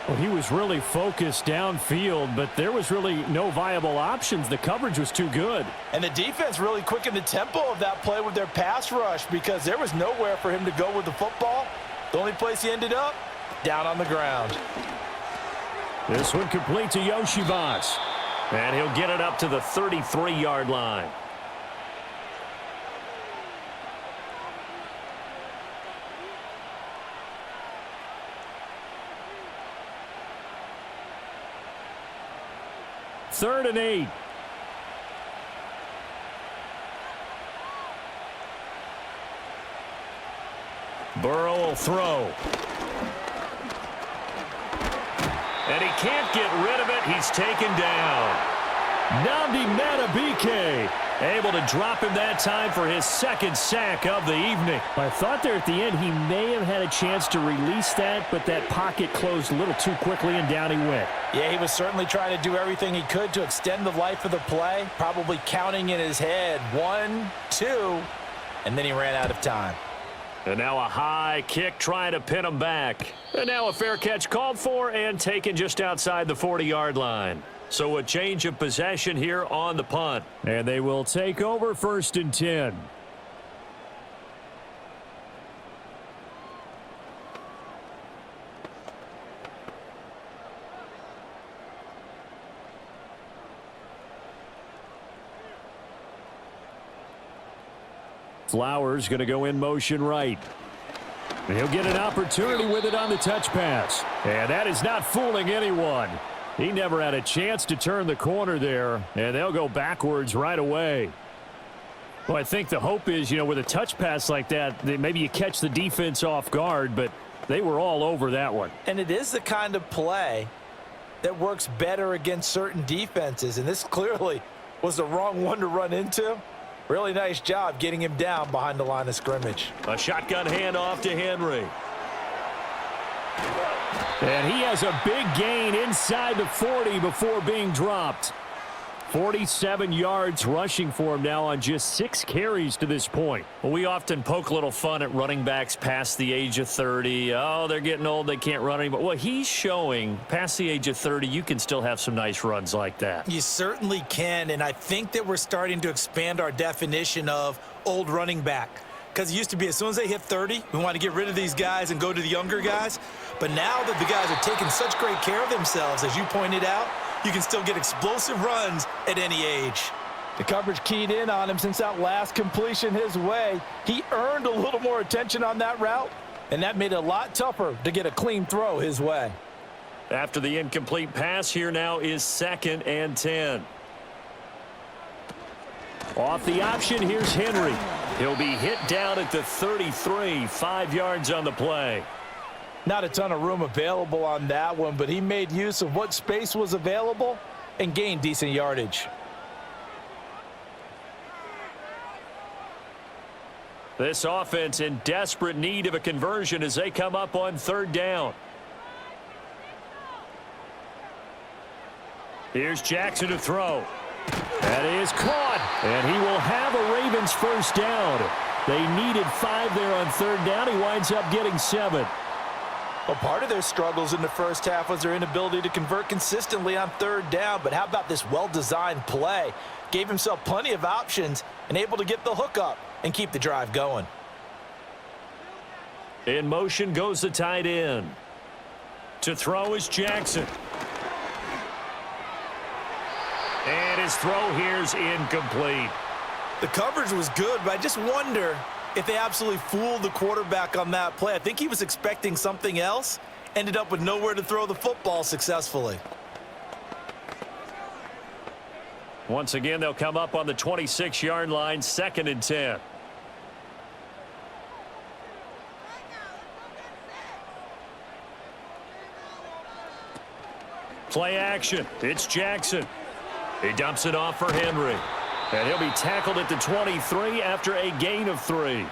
Well, he was really focused downfield, but there was really no viable options. The coverage was too good. And the defense really quickened the tempo of that play with their pass rush, because there was nowhere for him to go with the football. The only place he ended up, down on the ground. This one complete to Yoshibas. And he'll get it up to the 33-yard line. Third and 8. Burrow will throw. And he can't get rid of it. He's taken down. Nnamdi Madubuike able to drop him that time for his 2nd sack of the evening. I thought there at the end he may have had a chance to release that, but that pocket closed a little too quickly and down he went. Yeah, he was certainly trying to do everything he could to extend the life of the play, probably counting in his head 1, 2, and then he ran out of time. And now a high kick trying to pin him back. And now a fair catch called for and taken just outside the 40-yard line. So a change of possession here on the punt. And they will take over 1st and 10. Flowers going to go in motion right. And he'll get an opportunity with it on the touch pass. And that is not fooling anyone. He never had a chance to turn the corner there, and they'll go backwards right away. Well, I think the hope is, with a touch pass like that maybe you catch the defense off guard, but they were all over that one. And it is the kind of play that works better against certain defenses, and this clearly was the wrong one to run into. Really nice job getting him down behind the line of scrimmage. A shotgun handoff to Henry. And he has a big gain inside the 40 before being dropped. 47 yards rushing for him now on just 6 carries to this point. Well, we often poke a little fun at running backs past the age of 30. Oh, they're getting old, they can't run anymore. Well, he's showing past the age of 30, you can still have some nice runs like that. You certainly can, and I think that we're starting to expand our definition of old running back. Because it used to be as soon as they hit 30, we want to get rid of these guys and go to the younger guys. But now that the guys are taking such great care of themselves, as you pointed out, you can still get explosive runs at any age. The coverage keyed in on him since that last completion his way. He earned a little more attention on that route, and that made it a lot tougher to get a clean throw his way. After the incomplete pass, here now is 2nd and 10. Off the option, here's Henry. He'll be hit down at the 33, 5 yards on the play. Not a ton of room available on that one, but he made use of what space was available and gained decent yardage. This offense in desperate need of a conversion as they come up on 3rd down. Here's Jackson to throw. That is caught, and he will have a Ravens first down. They needed 5 there on 3rd down. He winds up getting 7. Well, part of their struggles in the first half was their inability to convert consistently on 3rd down. But how about this well-designed play? Gave himself plenty of options and able to get the hook up and keep the drive going. In motion goes the tight end. To throw is Jackson. And his throw here's incomplete. The coverage was good, but I just wonder if they absolutely fooled the quarterback on that play. I think he was expecting something else, ended up with nowhere to throw the football successfully. Once again, they'll come up on the 26-yard line, 2nd and 10. Play action. It's Jackson. He dumps it off for Henry. And he'll be tackled at the 23 after a gain of 3.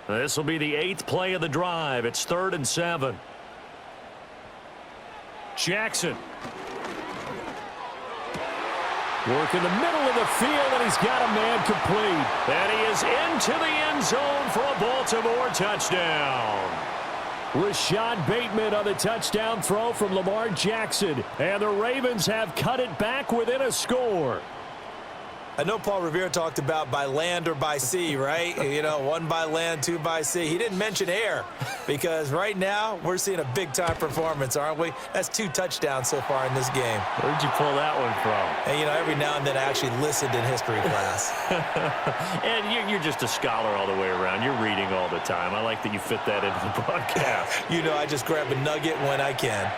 This will be the 8th play of the drive. It's 3rd and 7. Jackson. Work in the middle of the field, and he's got a man complete. And he is into the end zone for a Baltimore touchdown. Rashad Bateman on the touchdown throw from Lamar Jackson. And the Ravens have cut it back within a score. I know Paul Revere talked about by land or by sea, right? 1 by land, 2 by sea. He didn't mention air because right now we're seeing a big-time performance, aren't we? That's 2 touchdowns so far in this game. Where'd you pull that one from? And, every now and then I actually listened in history class. And you're just a scholar all the way around. You're reading all the time. I like that you fit that into the broadcast. I just grab a nugget when I can.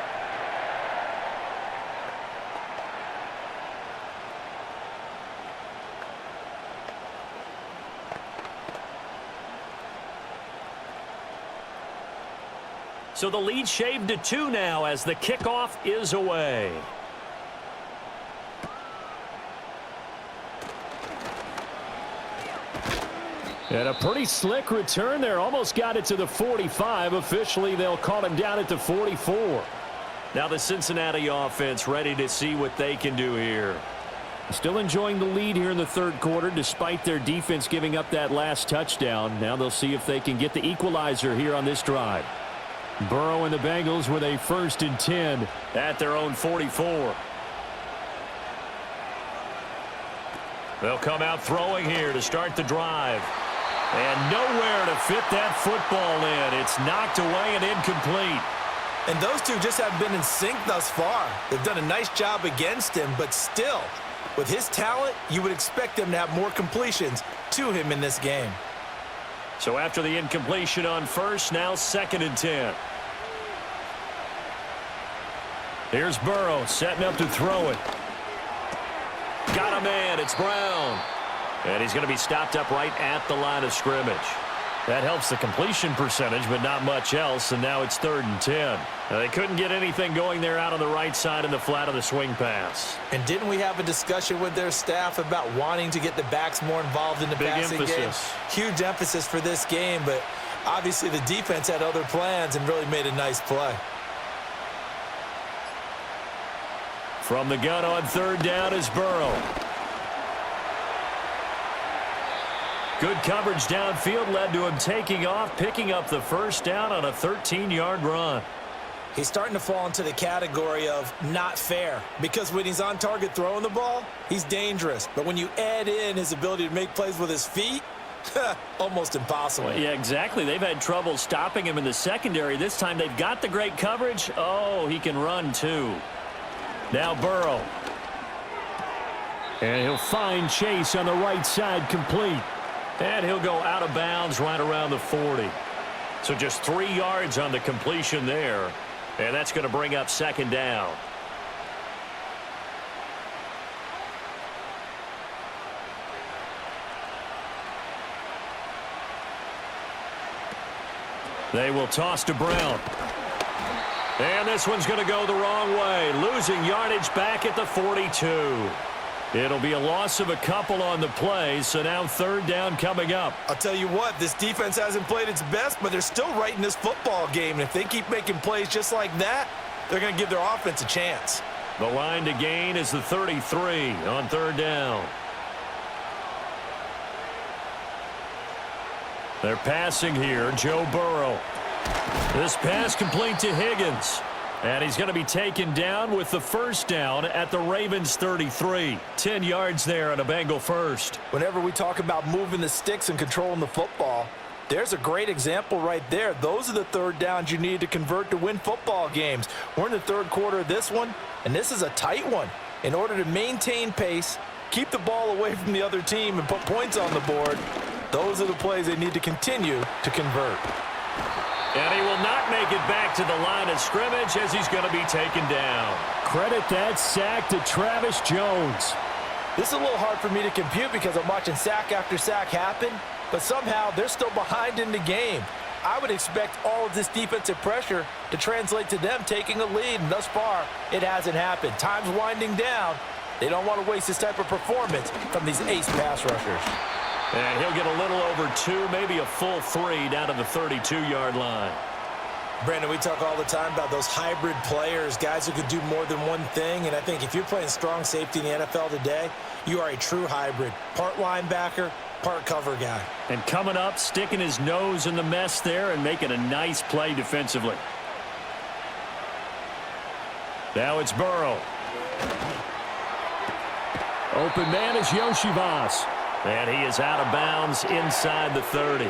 So the lead shaved to 2 now as the kickoff is away. And a pretty slick return there. Almost got it to the 45. Officially, they'll call him down at the 44. Now the Cincinnati offense ready to see what they can do here. Still enjoying the lead here in the 3rd quarter despite their defense giving up that last touchdown. Now they'll see if they can get the equalizer here on this drive. Burrow and the Bengals with a 1st and 10 at their own 44. They'll come out throwing here to start the drive. And nowhere to fit that football in. It's knocked away and incomplete. And those two just haven't been in sync thus far. They've done a nice job against him, but still, with his talent, you would expect him to have more completions to him in this game. So after the incompletion on first, now 2nd and 10. Here's Burrow setting up to throw it. Got a man. It's Brown. And he's going to be stopped up right at the line of scrimmage. That helps the completion percentage, but not much else, and now it's 3rd and 10. Now, they couldn't get anything going there out on the right side in the flat of the swing pass. And didn't we have a discussion with their staff about wanting to get the backs more involved in the passing game? Huge emphasis for this game, but obviously the defense had other plans and really made a nice play. From the gun on 3rd down is Burrow. Good coverage downfield led to him taking off, picking up the 1st down on a 13-yard run. He's starting to fall into the category of not fair, because when he's on target throwing the ball, he's dangerous. But when you add in his ability to make plays with his feet, almost impossible. Well, yeah, exactly. They've had trouble stopping him in the secondary. This time they've got the great coverage. Oh, he can run too. Now Burrow. And he'll find Chase on the right side, complete. And he'll go out of bounds right around the 40. So just 3 yards on the completion there. And that's going to bring up 2nd down. They will toss to Brown. And this one's going to go the wrong way. Losing yardage back at the 42. It'll be a loss of a couple on the play, so now 3rd down coming up. I'll tell you what, this defense hasn't played its best, but they're still right in this football game. And if they keep making plays just like that, they're going to give their offense a chance. The line to gain is the 33 on 3rd down. They're passing here, Joe Burrow. This pass complete to Higgins. And he's going to be taken down with the 1st down at the Ravens 33. 10 yards there on a Bengal 1st. Whenever we talk about moving the sticks and controlling the football, there's a great example right there. Those are the 3rd downs you need to convert to win football games. We're in the 3rd quarter of this one, and this is a tight one. In order to maintain pace, keep the ball away from the other team, and put points on the board, those are the plays they need to continue to convert. And he will not make it back to the line of scrimmage as he's going to be taken down. Credit that sack to Travis Jones. This is a little hard for me to compute because I'm watching sack after sack happen, but somehow they're still behind in the game. I would expect all of this defensive pressure to translate to them taking a lead, and thus far, it hasn't happened. Time's winding down. They don't want to waste this type of performance from these ace pass rushers. And he'll get a little over 2, maybe a full 3 down to the 32-yard line. Brandon, we talk all the time about those hybrid players, guys who could do more than one thing. And I think if you're playing strong safety in the NFL today, you are a true hybrid. Part linebacker, part cover guy. And coming up, sticking his nose in the mess there and making a nice play defensively. Now it's Burrow. Open man is Yoshivas. And he is out of bounds inside the 30.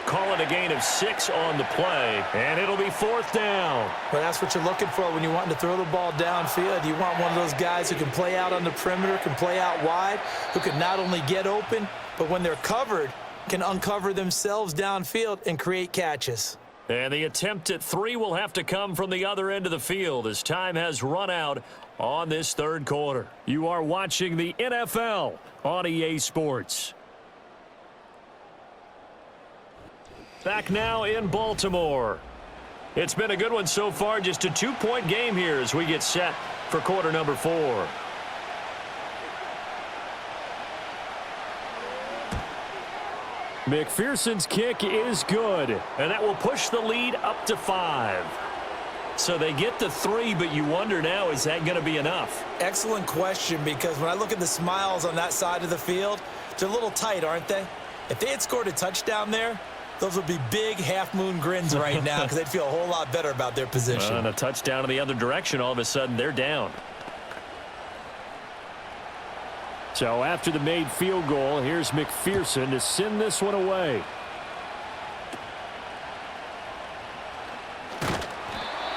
Call it a gain of 6 on the play, and it'll be 4th down. Well, that's what you're looking for when you want to throw the ball downfield. You want one of those guys who can play out on the perimeter, can play out wide, who can not only get open, but when they're covered, can uncover themselves downfield and create catches. And the attempt at 3 will have to come from the other end of the field as time has run out on this 3rd quarter. You are watching the NFL on EA Sports. Back now in Baltimore. It's been a good one so far, just a 2-point game here as we get set for quarter number 4. McPherson's kick is good, and that will push the lead up to 5. So they get the 3, but you wonder now, is that going to be enough? Excellent question, because when I look at the smiles on that side of the field, they're a little tight, aren't they? If they had scored a touchdown there, those would be big half-moon grins right now because they'd feel a whole lot better about their position. And a touchdown in the other direction, all of a sudden they're down. So after the made field goal, here's McPherson to send this one away.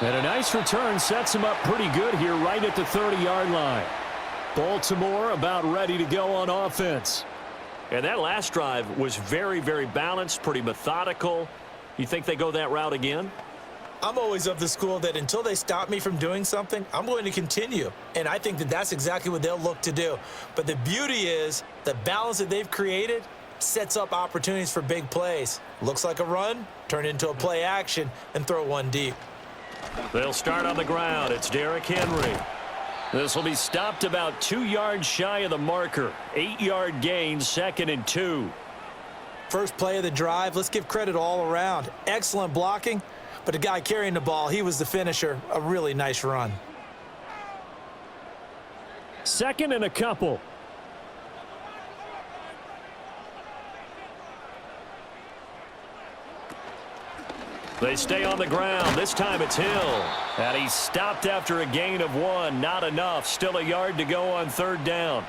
And a nice return sets him up pretty good here right at the 30-yard line. Baltimore about ready to go on offense. And that last drive was very, very balanced, pretty methodical. You think they go that route again? I'm always of the school that until they stop me from doing something, I'm going to continue. And I think that that's exactly what they'll look to do. But the beauty is the balance that they've created sets up opportunities for big plays. Looks like a run, turn into a play action, and throw one deep. They'll start on the ground. It's Derrick Henry. This will be stopped about 2 yards shy of the marker. 8-yard gain, 2nd and 2. First play of the drive, let's give credit all around. Excellent blocking, but the guy carrying the ball, he was the finisher. A really nice run. 2nd and a couple. They stay on the ground. This time it's Hill. And he's stopped after a gain of 1. Not enough. Still a yard to go on 3rd down.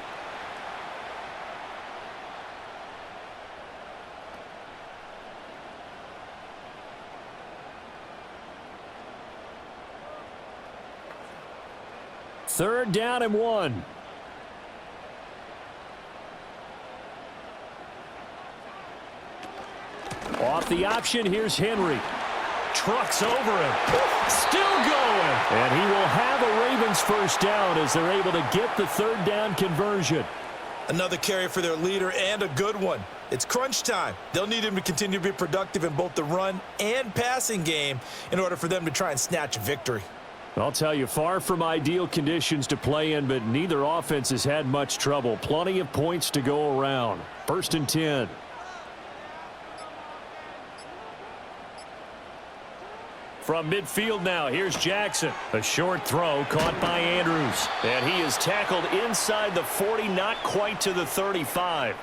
Third down and 1. Off the option, here's Henry. Trucks over him. Still going. And he will have a Ravens first down as they're able to get the 3rd down conversion. Another carry for their leader and a good one. It's crunch time. They'll need him to continue to be productive in both the run and passing game in order for them to try and snatch a victory. I'll tell you, far from ideal conditions to play in, but neither offense has had much trouble. Plenty of points to go around. 1st and 10. From midfield now, here's Jackson. A short throw caught by Andrews. And he is tackled inside the 40, not quite to the 35.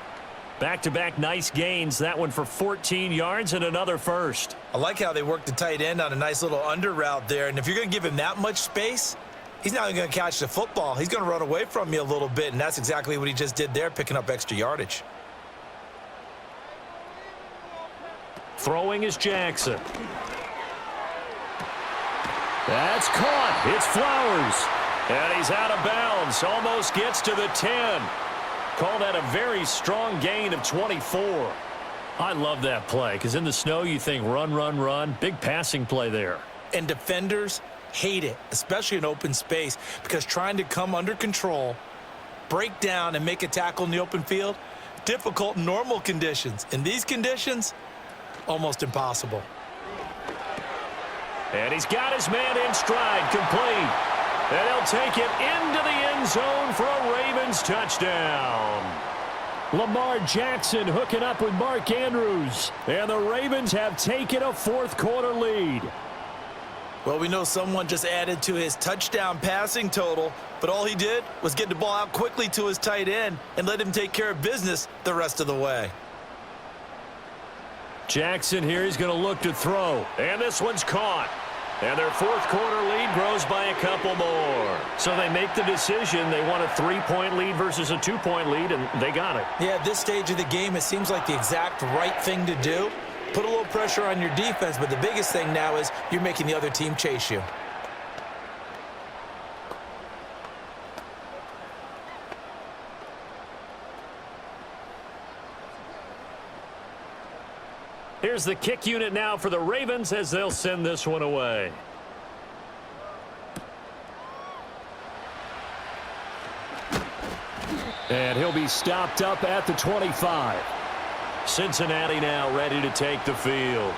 Back-to-back nice gains. That one for 14 yards and another first. I like how they worked the tight end on a nice little under route there. And if you're going to give him that much space, he's not even going to catch the football. He's going to run away from you a little bit, and that's exactly what he just did there, picking up extra yardage. Throwing is Jackson. That's caught. It's Flowers. And he's out of bounds. Almost gets to the 10. Call that a very strong gain of 24. I love that play because in the snow you think run, run, run. Big passing play there. And defenders hate it, especially in open space, because trying to come under control, break down, and make a tackle in the open field, difficult in normal conditions. In these conditions, almost impossible. And he's got his man in stride, complete. And he'll take it into the end zone for a Ravens touchdown. Lamar Jackson hooking up with Mark Andrews. And the Ravens have taken a 4th quarter lead. Well, we know someone just added to his touchdown passing total, but all he did was get the ball out quickly to his tight end and let him take care of business the rest of the way. Jackson here, he's going to look to throw. And this one's caught. And their 4th quarter lead grows by a couple more. So they make the decision. They want a 3-point lead versus a 2-point lead, and they got it. Yeah, at this stage of the game, it seems like the exact right thing to do. Put a little pressure on your defense, but the biggest thing now is you're making the other team chase you. Here's the kick unit now for the Ravens as they'll send this one away. And he'll be stopped up at the 25. Cincinnati now ready to take the field.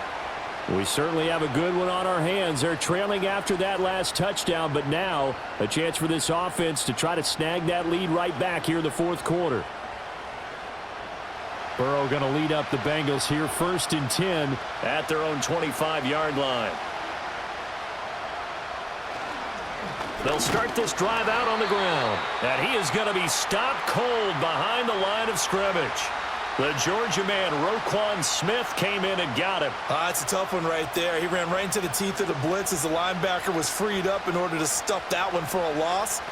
We certainly have a good one on our hands. They're trailing after that last touchdown, but now a chance for this offense to try to snag that lead right back here in the 4th quarter. Burrow going to lead up the Bengals here, 1st and 10 at their own 25-yard line. They'll start this drive out on the ground. And he is going to be stopped cold behind the line of scrimmage. The Georgia man, Roquan Smith, came in and got him. That's a tough one right there. He ran right into the teeth of the blitz as the linebacker was freed up in order to stuff that one for a loss.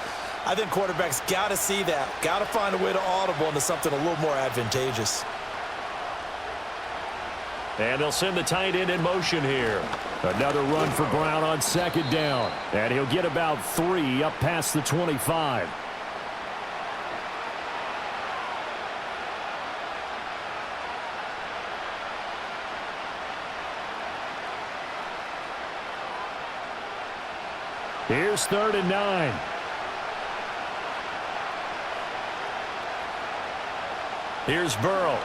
I think quarterbacks got to see that. Got to find a way to audible into something a little more advantageous. And they'll send the tight end in motion here. Another run for Brown on second down. And he'll get about 3 up past the 25. Here's 3rd and 9. Here's Burrow.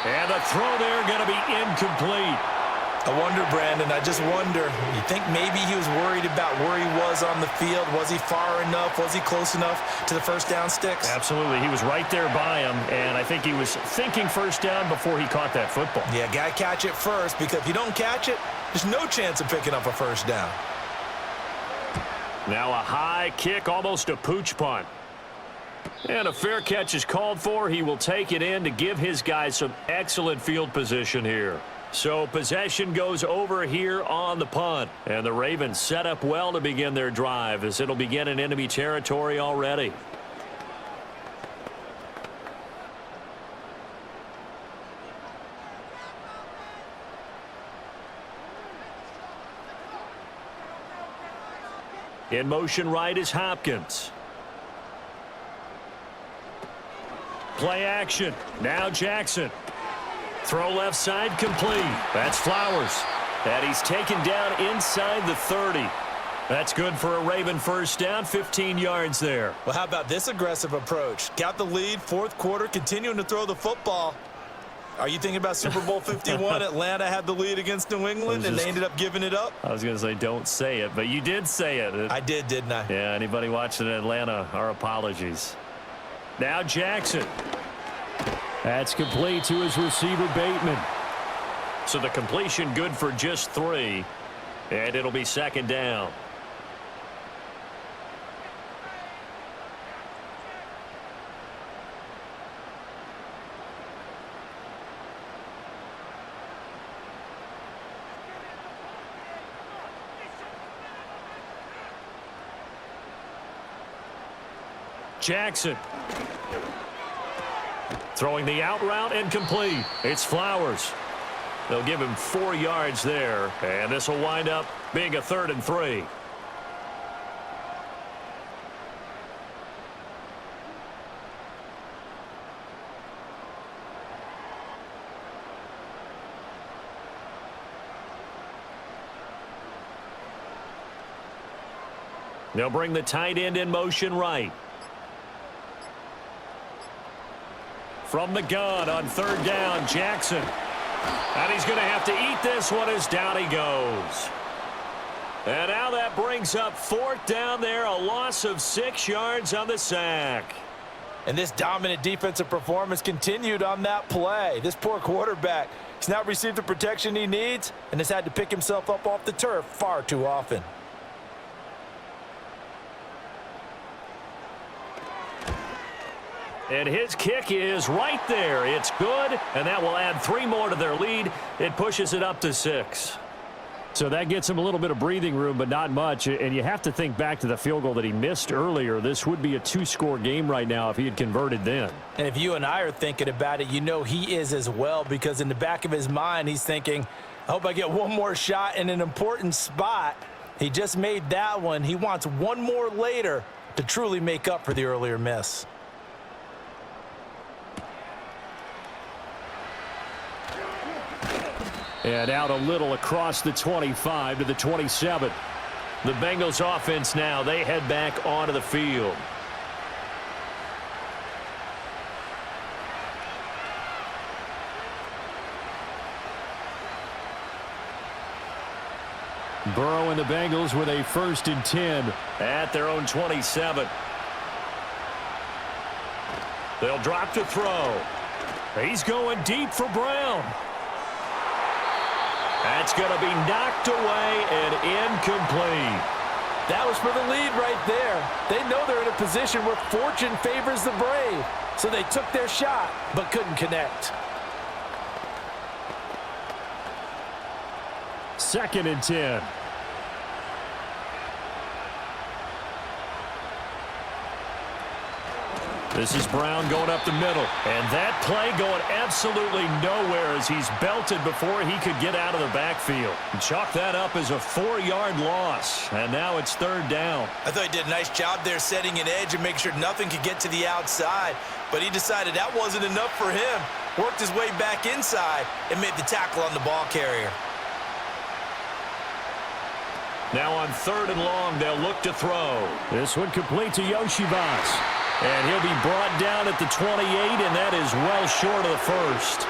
And the throw there going to be incomplete. I wonder, Brandon, I just wonder, you think maybe he was worried about where he was on the field? Was he far enough? Was he close enough to the first down sticks? Absolutely. He was right there by him, and I think he was thinking first down before he caught that football. Yeah, got to catch it first, because if you don't catch it, there's no chance of picking up a first down. Now a high kick, almost a pooch punt. And a fair catch is called for. He will take it in to give his guys some excellent field position here. So possession goes over here on the punt. And the Ravens set up well to begin their drive, as it'll begin in enemy territory already. In motion right is Hopkins. Play action. Now Jackson. Throw left side complete. That's Flowers. And he's taken down inside the 30. That's good for a Raven first down, 15 yards there. Well, how about this aggressive approach? Got the lead, 4th quarter, continuing to throw the football. Are you thinking about Super Bowl 51? Atlanta had the lead against New England, and they ended up giving it up? I was going to say don't say it, but you did say it. I did, didn't I? Yeah, anybody watching Atlanta, our apologies. Now Jackson. That's complete to his receiver, Bateman. So the completion good for just 3, and it'll be 2nd down. Jackson. Throwing the out route and complete. It's Flowers. They'll give him 4 yards there, and this will wind up being a 3rd and 3. They'll bring the tight end in motion right. From the gun on 3rd down, Jackson. And he's going to have to eat this one as down he goes. And now that brings up 4th down there, a loss of 6 yards on the sack. And this dominant defensive performance continued on that play. This poor quarterback, he's not received the protection he needs and has had to pick himself up off the turf far too often. And his kick is right there. It's good, and that will add 3 more to their lead. It pushes it up to 6. So that gets him a little bit of breathing room, but not much. And you have to think back to the field goal that he missed earlier. This would be a 2-score game right now if he had converted then. And if you and I are thinking about it, you know he is as well, because in the back of his mind, he's thinking, I hope I get one more shot in an important spot. He just made that one. He wants one more later to truly make up for the earlier miss. And out a little across the 25 to the 27. The Bengals offense now, they head back onto the field. Burrow and the Bengals with a 1st and 10 at their own 27. They'll drop to throw. He's going deep for Brown. That's going to be knocked away and incomplete. That was for the lead right there. They know they're in a position where fortune favors the brave. So they took their shot, but couldn't connect. 2nd and 10. This is Brown going up the middle. And that play going absolutely nowhere as he's belted before he could get out of the backfield. Chalk that up as a 4-yard loss. And now it's 3rd down. I thought he did a nice job there setting an edge and making sure nothing could get to the outside. But he decided that wasn't enough for him. Worked his way back inside and made the tackle on the ball carrier. Now on 3rd and long, they'll look to throw. This one complete to Yoshivas. And he'll be brought down at the 28, and that is well short of the first.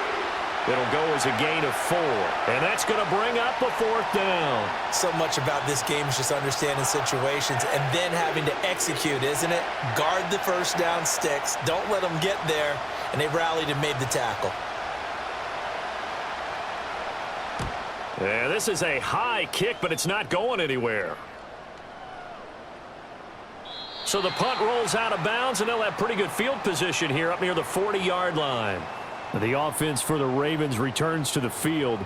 It'll go as a gain of 4. And that's going to bring up a 4th down. So much about this game is just understanding situations and then having to execute, isn't it? Guard the first down sticks. Don't let them get there. And they rallied and made the tackle. Yeah, this is a high kick, but it's not going anywhere. So the punt rolls out of bounds, and they'll have pretty good field position here up near the 40-yard line. The offense for the Ravens returns to the field.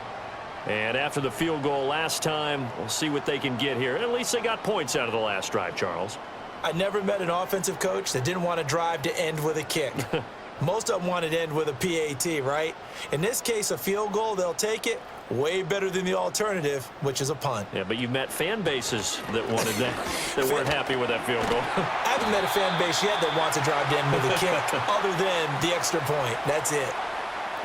And after the field goal last time, we'll see what they can get here. At least they got points out of the last drive, Charles. I never met an offensive coach that didn't want to drive to end with a kick. Most of them wanted to end with a PAT, right? In this case, a field goal, they'll take it. Way better than the alternative, which is a punt. Yeah, but you've met fan bases that wanted that, that weren't happy with that field goal. I haven't met a fan base yet that wants to drive to end with a kick, other than the extra point. That's it.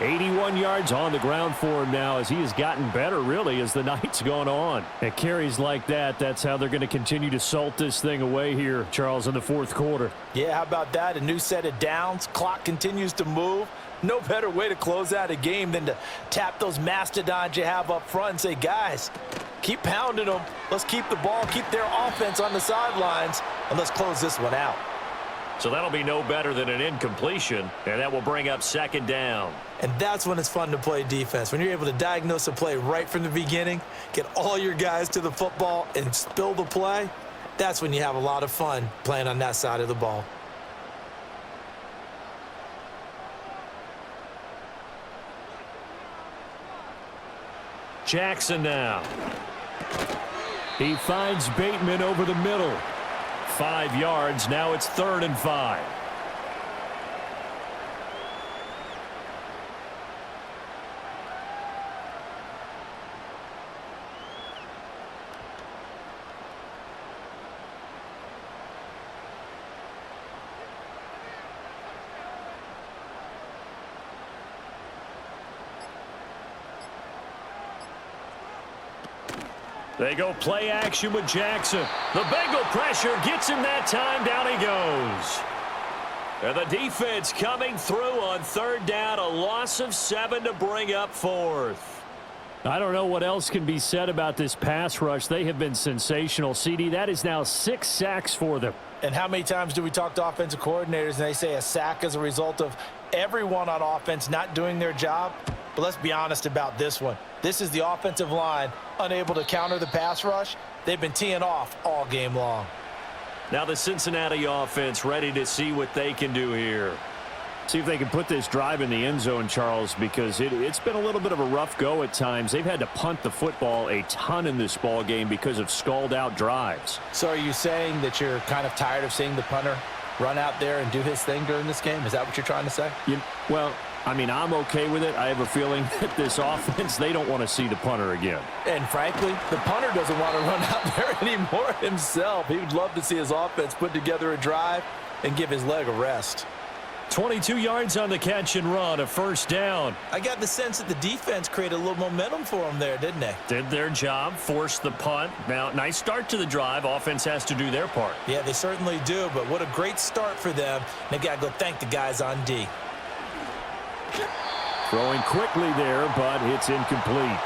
81 yards on the ground for him now as he has gotten better, really, as the night's gone on. At carries like that, that's how they're going to continue to salt this thing away here, Charles, in the 4th quarter. Yeah, how about that? A new set of downs. Clock continues to move. No better way to close out a game than to tap those mastodons you have up front and say, guys, keep pounding them. Let's keep the ball, keep their offense on the sidelines, and let's close this one out. So that'll be no better than an incompletion, and that will bring up 2nd down. And that's when it's fun to play defense. When you're able to diagnose a play right from the beginning, get all your guys to the football and spill the play, that's when you have a lot of fun playing on that side of the ball. Jackson now. He finds Bateman over the middle. 5 yards. Now it's 3rd and 5. They go play action with Jackson. The Bengal pressure gets him that time. Down he goes. And the defense coming through on 3rd down. A loss of 7 to bring up 4th. I don't know what else can be said about this pass rush. They have been sensational. CD, that is now 6 sacks for them. And how many times do we talk to offensive coordinators and they say a sack is a result of everyone on offense not doing their job? But let's be honest about this one. This is the offensive line unable to counter the pass rush. They've been teeing off all game long. Now the Cincinnati offense ready to see what they can do here. See if they can put this drive in the end zone, Charles, because it's been a little bit of a rough go at times. They've had to punt the football a ton in this ball game because of stalled-out drives. So are you saying that you're kind of tired of seeing the punter run out there and do his thing during this game? Is that what you're trying to say? Well, I mean, I'm okay with it. I have a feeling that this offense, they don't want to see the punter again. And frankly, the punter doesn't want to run out there anymore himself. He would love to see his offense put together a drive and give his leg a rest. 22 yards on the catch and run, a 1st down. I got the sense that the defense created a little momentum for them there, didn't they? Did their job, forced the punt. Now, nice start to the drive. Offense has to do their part. Yeah, they certainly do, but what a great start for them. They got to go thank the guys on D. Throwing quickly there, but it's incomplete.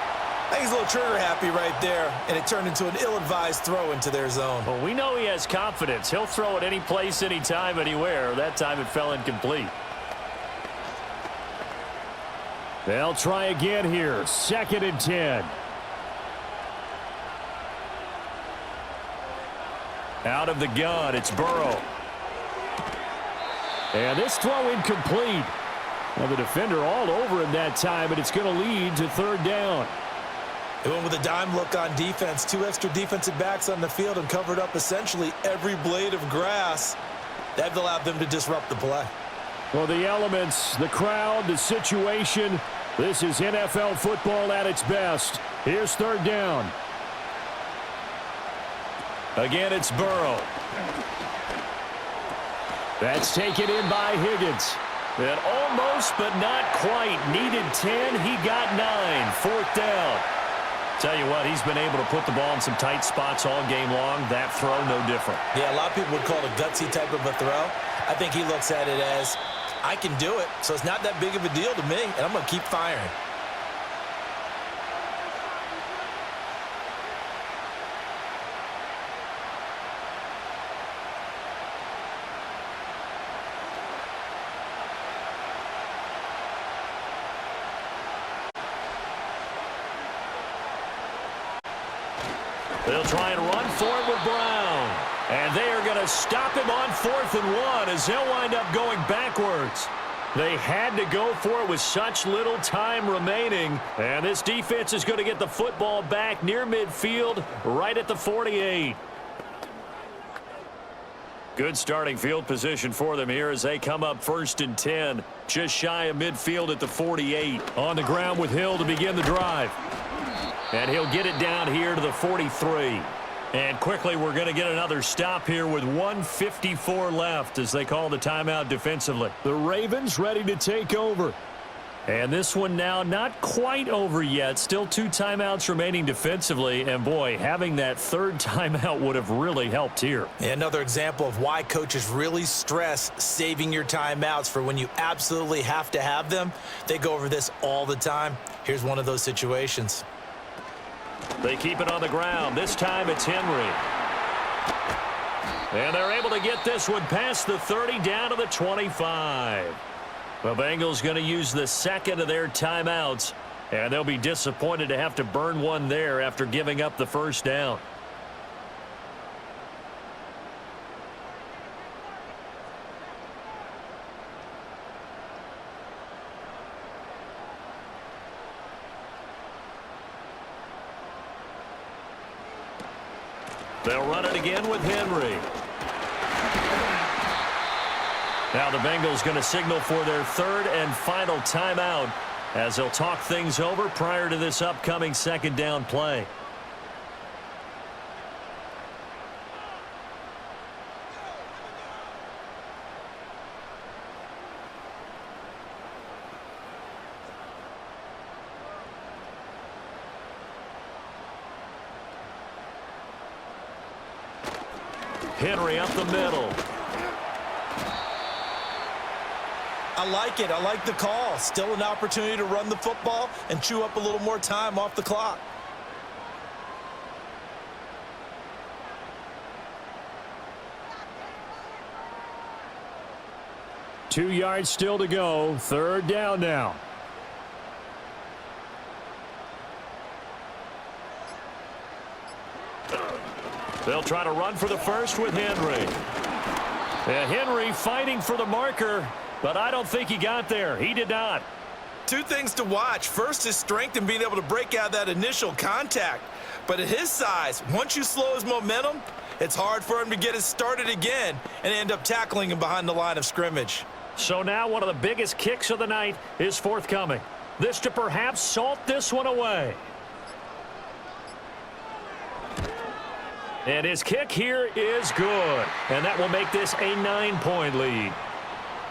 I think he's a little trigger happy right there, and it turned into an ill-advised throw into their zone. Well, we know he has confidence. He'll throw it any place, anytime, anywhere. That time it fell incomplete. They'll try again here. 2nd and 10. Out of the gun, it's Burrow. And this throw incomplete. Well, the defender all over him that time, and it's going to lead to 3rd down. They went with a dime look on defense. 2 extra defensive backs on the field and covered up essentially every blade of grass. They've allowed them to disrupt the play. Well, the elements, the crowd, the situation, this is NFL football at its best. Here's third down. Again, it's Burrow. That's taken in by Higgins. And almost, but not quite. Needed 10. He got 9. Fourth down. Tell you what, he's been able to put the ball in some tight spots all game long. That throw, no different. Yeah, a lot of people would call it a gutsy type of a throw. I think he looks at it as, I can do it, so it's not that big of a deal to me, and I'm going to keep firing. They'll try and run for it with Brown. And they are going to stop him on 4th and 1 as they'll wind up going backwards. They had to go for it with such little time remaining. And this defense is going to get the football back near midfield, right at the 48. Good starting field position for them here as they come up 1st and 10. Just shy of midfield at the 48. On the ground with Hill to begin the drive. And he'll get it down here to the 43. And quickly, we're going to get another stop here with 1:54 left as they call the timeout defensively. The Ravens ready to take over. And this one now not quite over yet. Still 2 timeouts remaining defensively. And, boy, having that third timeout would have really helped here. Yeah, another example of why coaches really stress saving your timeouts for when you absolutely have to have them. They go over this all the time. Here's one of those situations. They keep it on the ground. This time it's Henry. And they're able to get this one past the 30 down to the 25. The Bengals going to use the second of their timeouts. And they'll be disappointed to have to burn one there after giving up the first down. They'll run it again with Henry. Now the Bengals going to signal for their third and final timeout as they'll talk things over prior to this upcoming second down play. Henry up the middle. I like it. I like the call. Still an opportunity to run the football and chew up a little more time off the clock. Two yards still to go. Third down now. They'll try to run for the first with Henry. And Henry fighting for the marker, but I don't think he got there. He did not. 2 things to watch. First, his strength and being able to break out that initial contact. But at his size, once you slow his momentum, it's hard for him to get it started again and end up tackling him behind the line of scrimmage. So now one of the biggest kicks of the night is forthcoming. This to perhaps salt this one away. And his kick here is good. And that will make this a 9-point lead.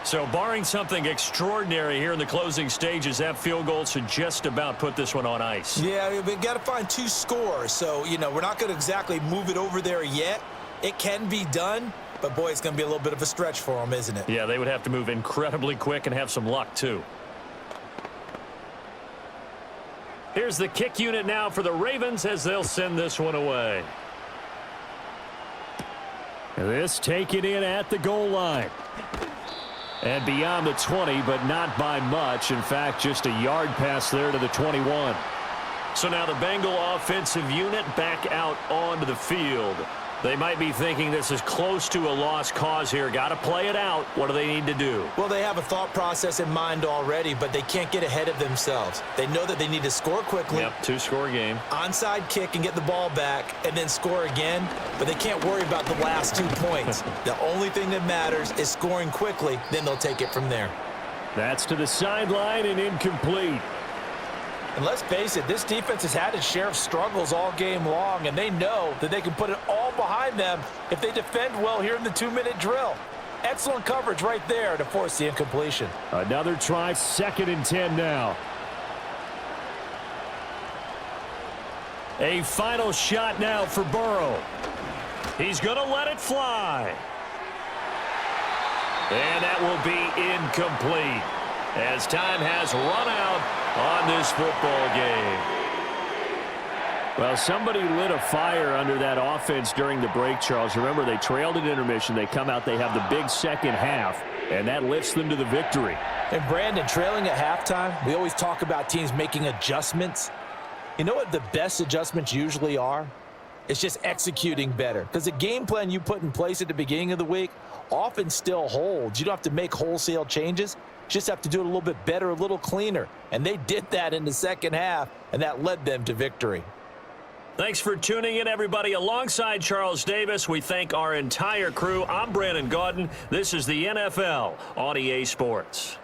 So barring something extraordinary here in the closing stages, that field goal should just about put this one on ice. Yeah, we've got to find 2 scores. So, we're not going to exactly move it over there yet. It can be done, but, boy, it's going to be a little bit of a stretch for them, isn't it? Yeah, they would have to move incredibly quick and have some luck, too. Here's the kick unit now for the Ravens as they'll send this one away. This taken in at the goal line. And beyond the 20, but not by much. In fact, just a yard pass there to the 21. So now the Bengal offensive unit back out onto the field. They might be thinking this is close to a lost cause here. Got to play it out. What do they need to do? Well, they have a thought process in mind already, but they can't get ahead of themselves. They know that they need to score quickly. Yep, two-score game. Onside kick and get the ball back and then score again, but they can't worry about the last 2 points. The only thing that matters is scoring quickly, then they'll take it from there. That's to the sideline and incomplete. And let's face it, this defense has had its share of struggles all game long, and they know that they can put it all behind them if they defend well here in the 2-minute drill. Excellent coverage right there to force the incompletion. Another try, 2nd and 10 now. A final shot now for Burrow. He's going to let it fly. And that will be incomplete as time has run out on this football game. Well, somebody lit a fire under that offense during the break, Charles. Remember, they trailed at intermission. They come out, they have the big second half, and that lifts them to the victory. And Brandon, trailing at halftime, we always talk about teams making adjustments. You know what the best adjustments usually are? It's just executing better. Because the game plan you put in place at the beginning of the week often still holds. You don't have to make wholesale changes. You just have to do it a little bit better, a little cleaner. And they did that in the second half, and that led them to victory. Thanks for tuning in, everybody. Alongside Charles Davis, we thank our entire crew. I'm Brandon Gaudin. This is the NFL on EA Sports.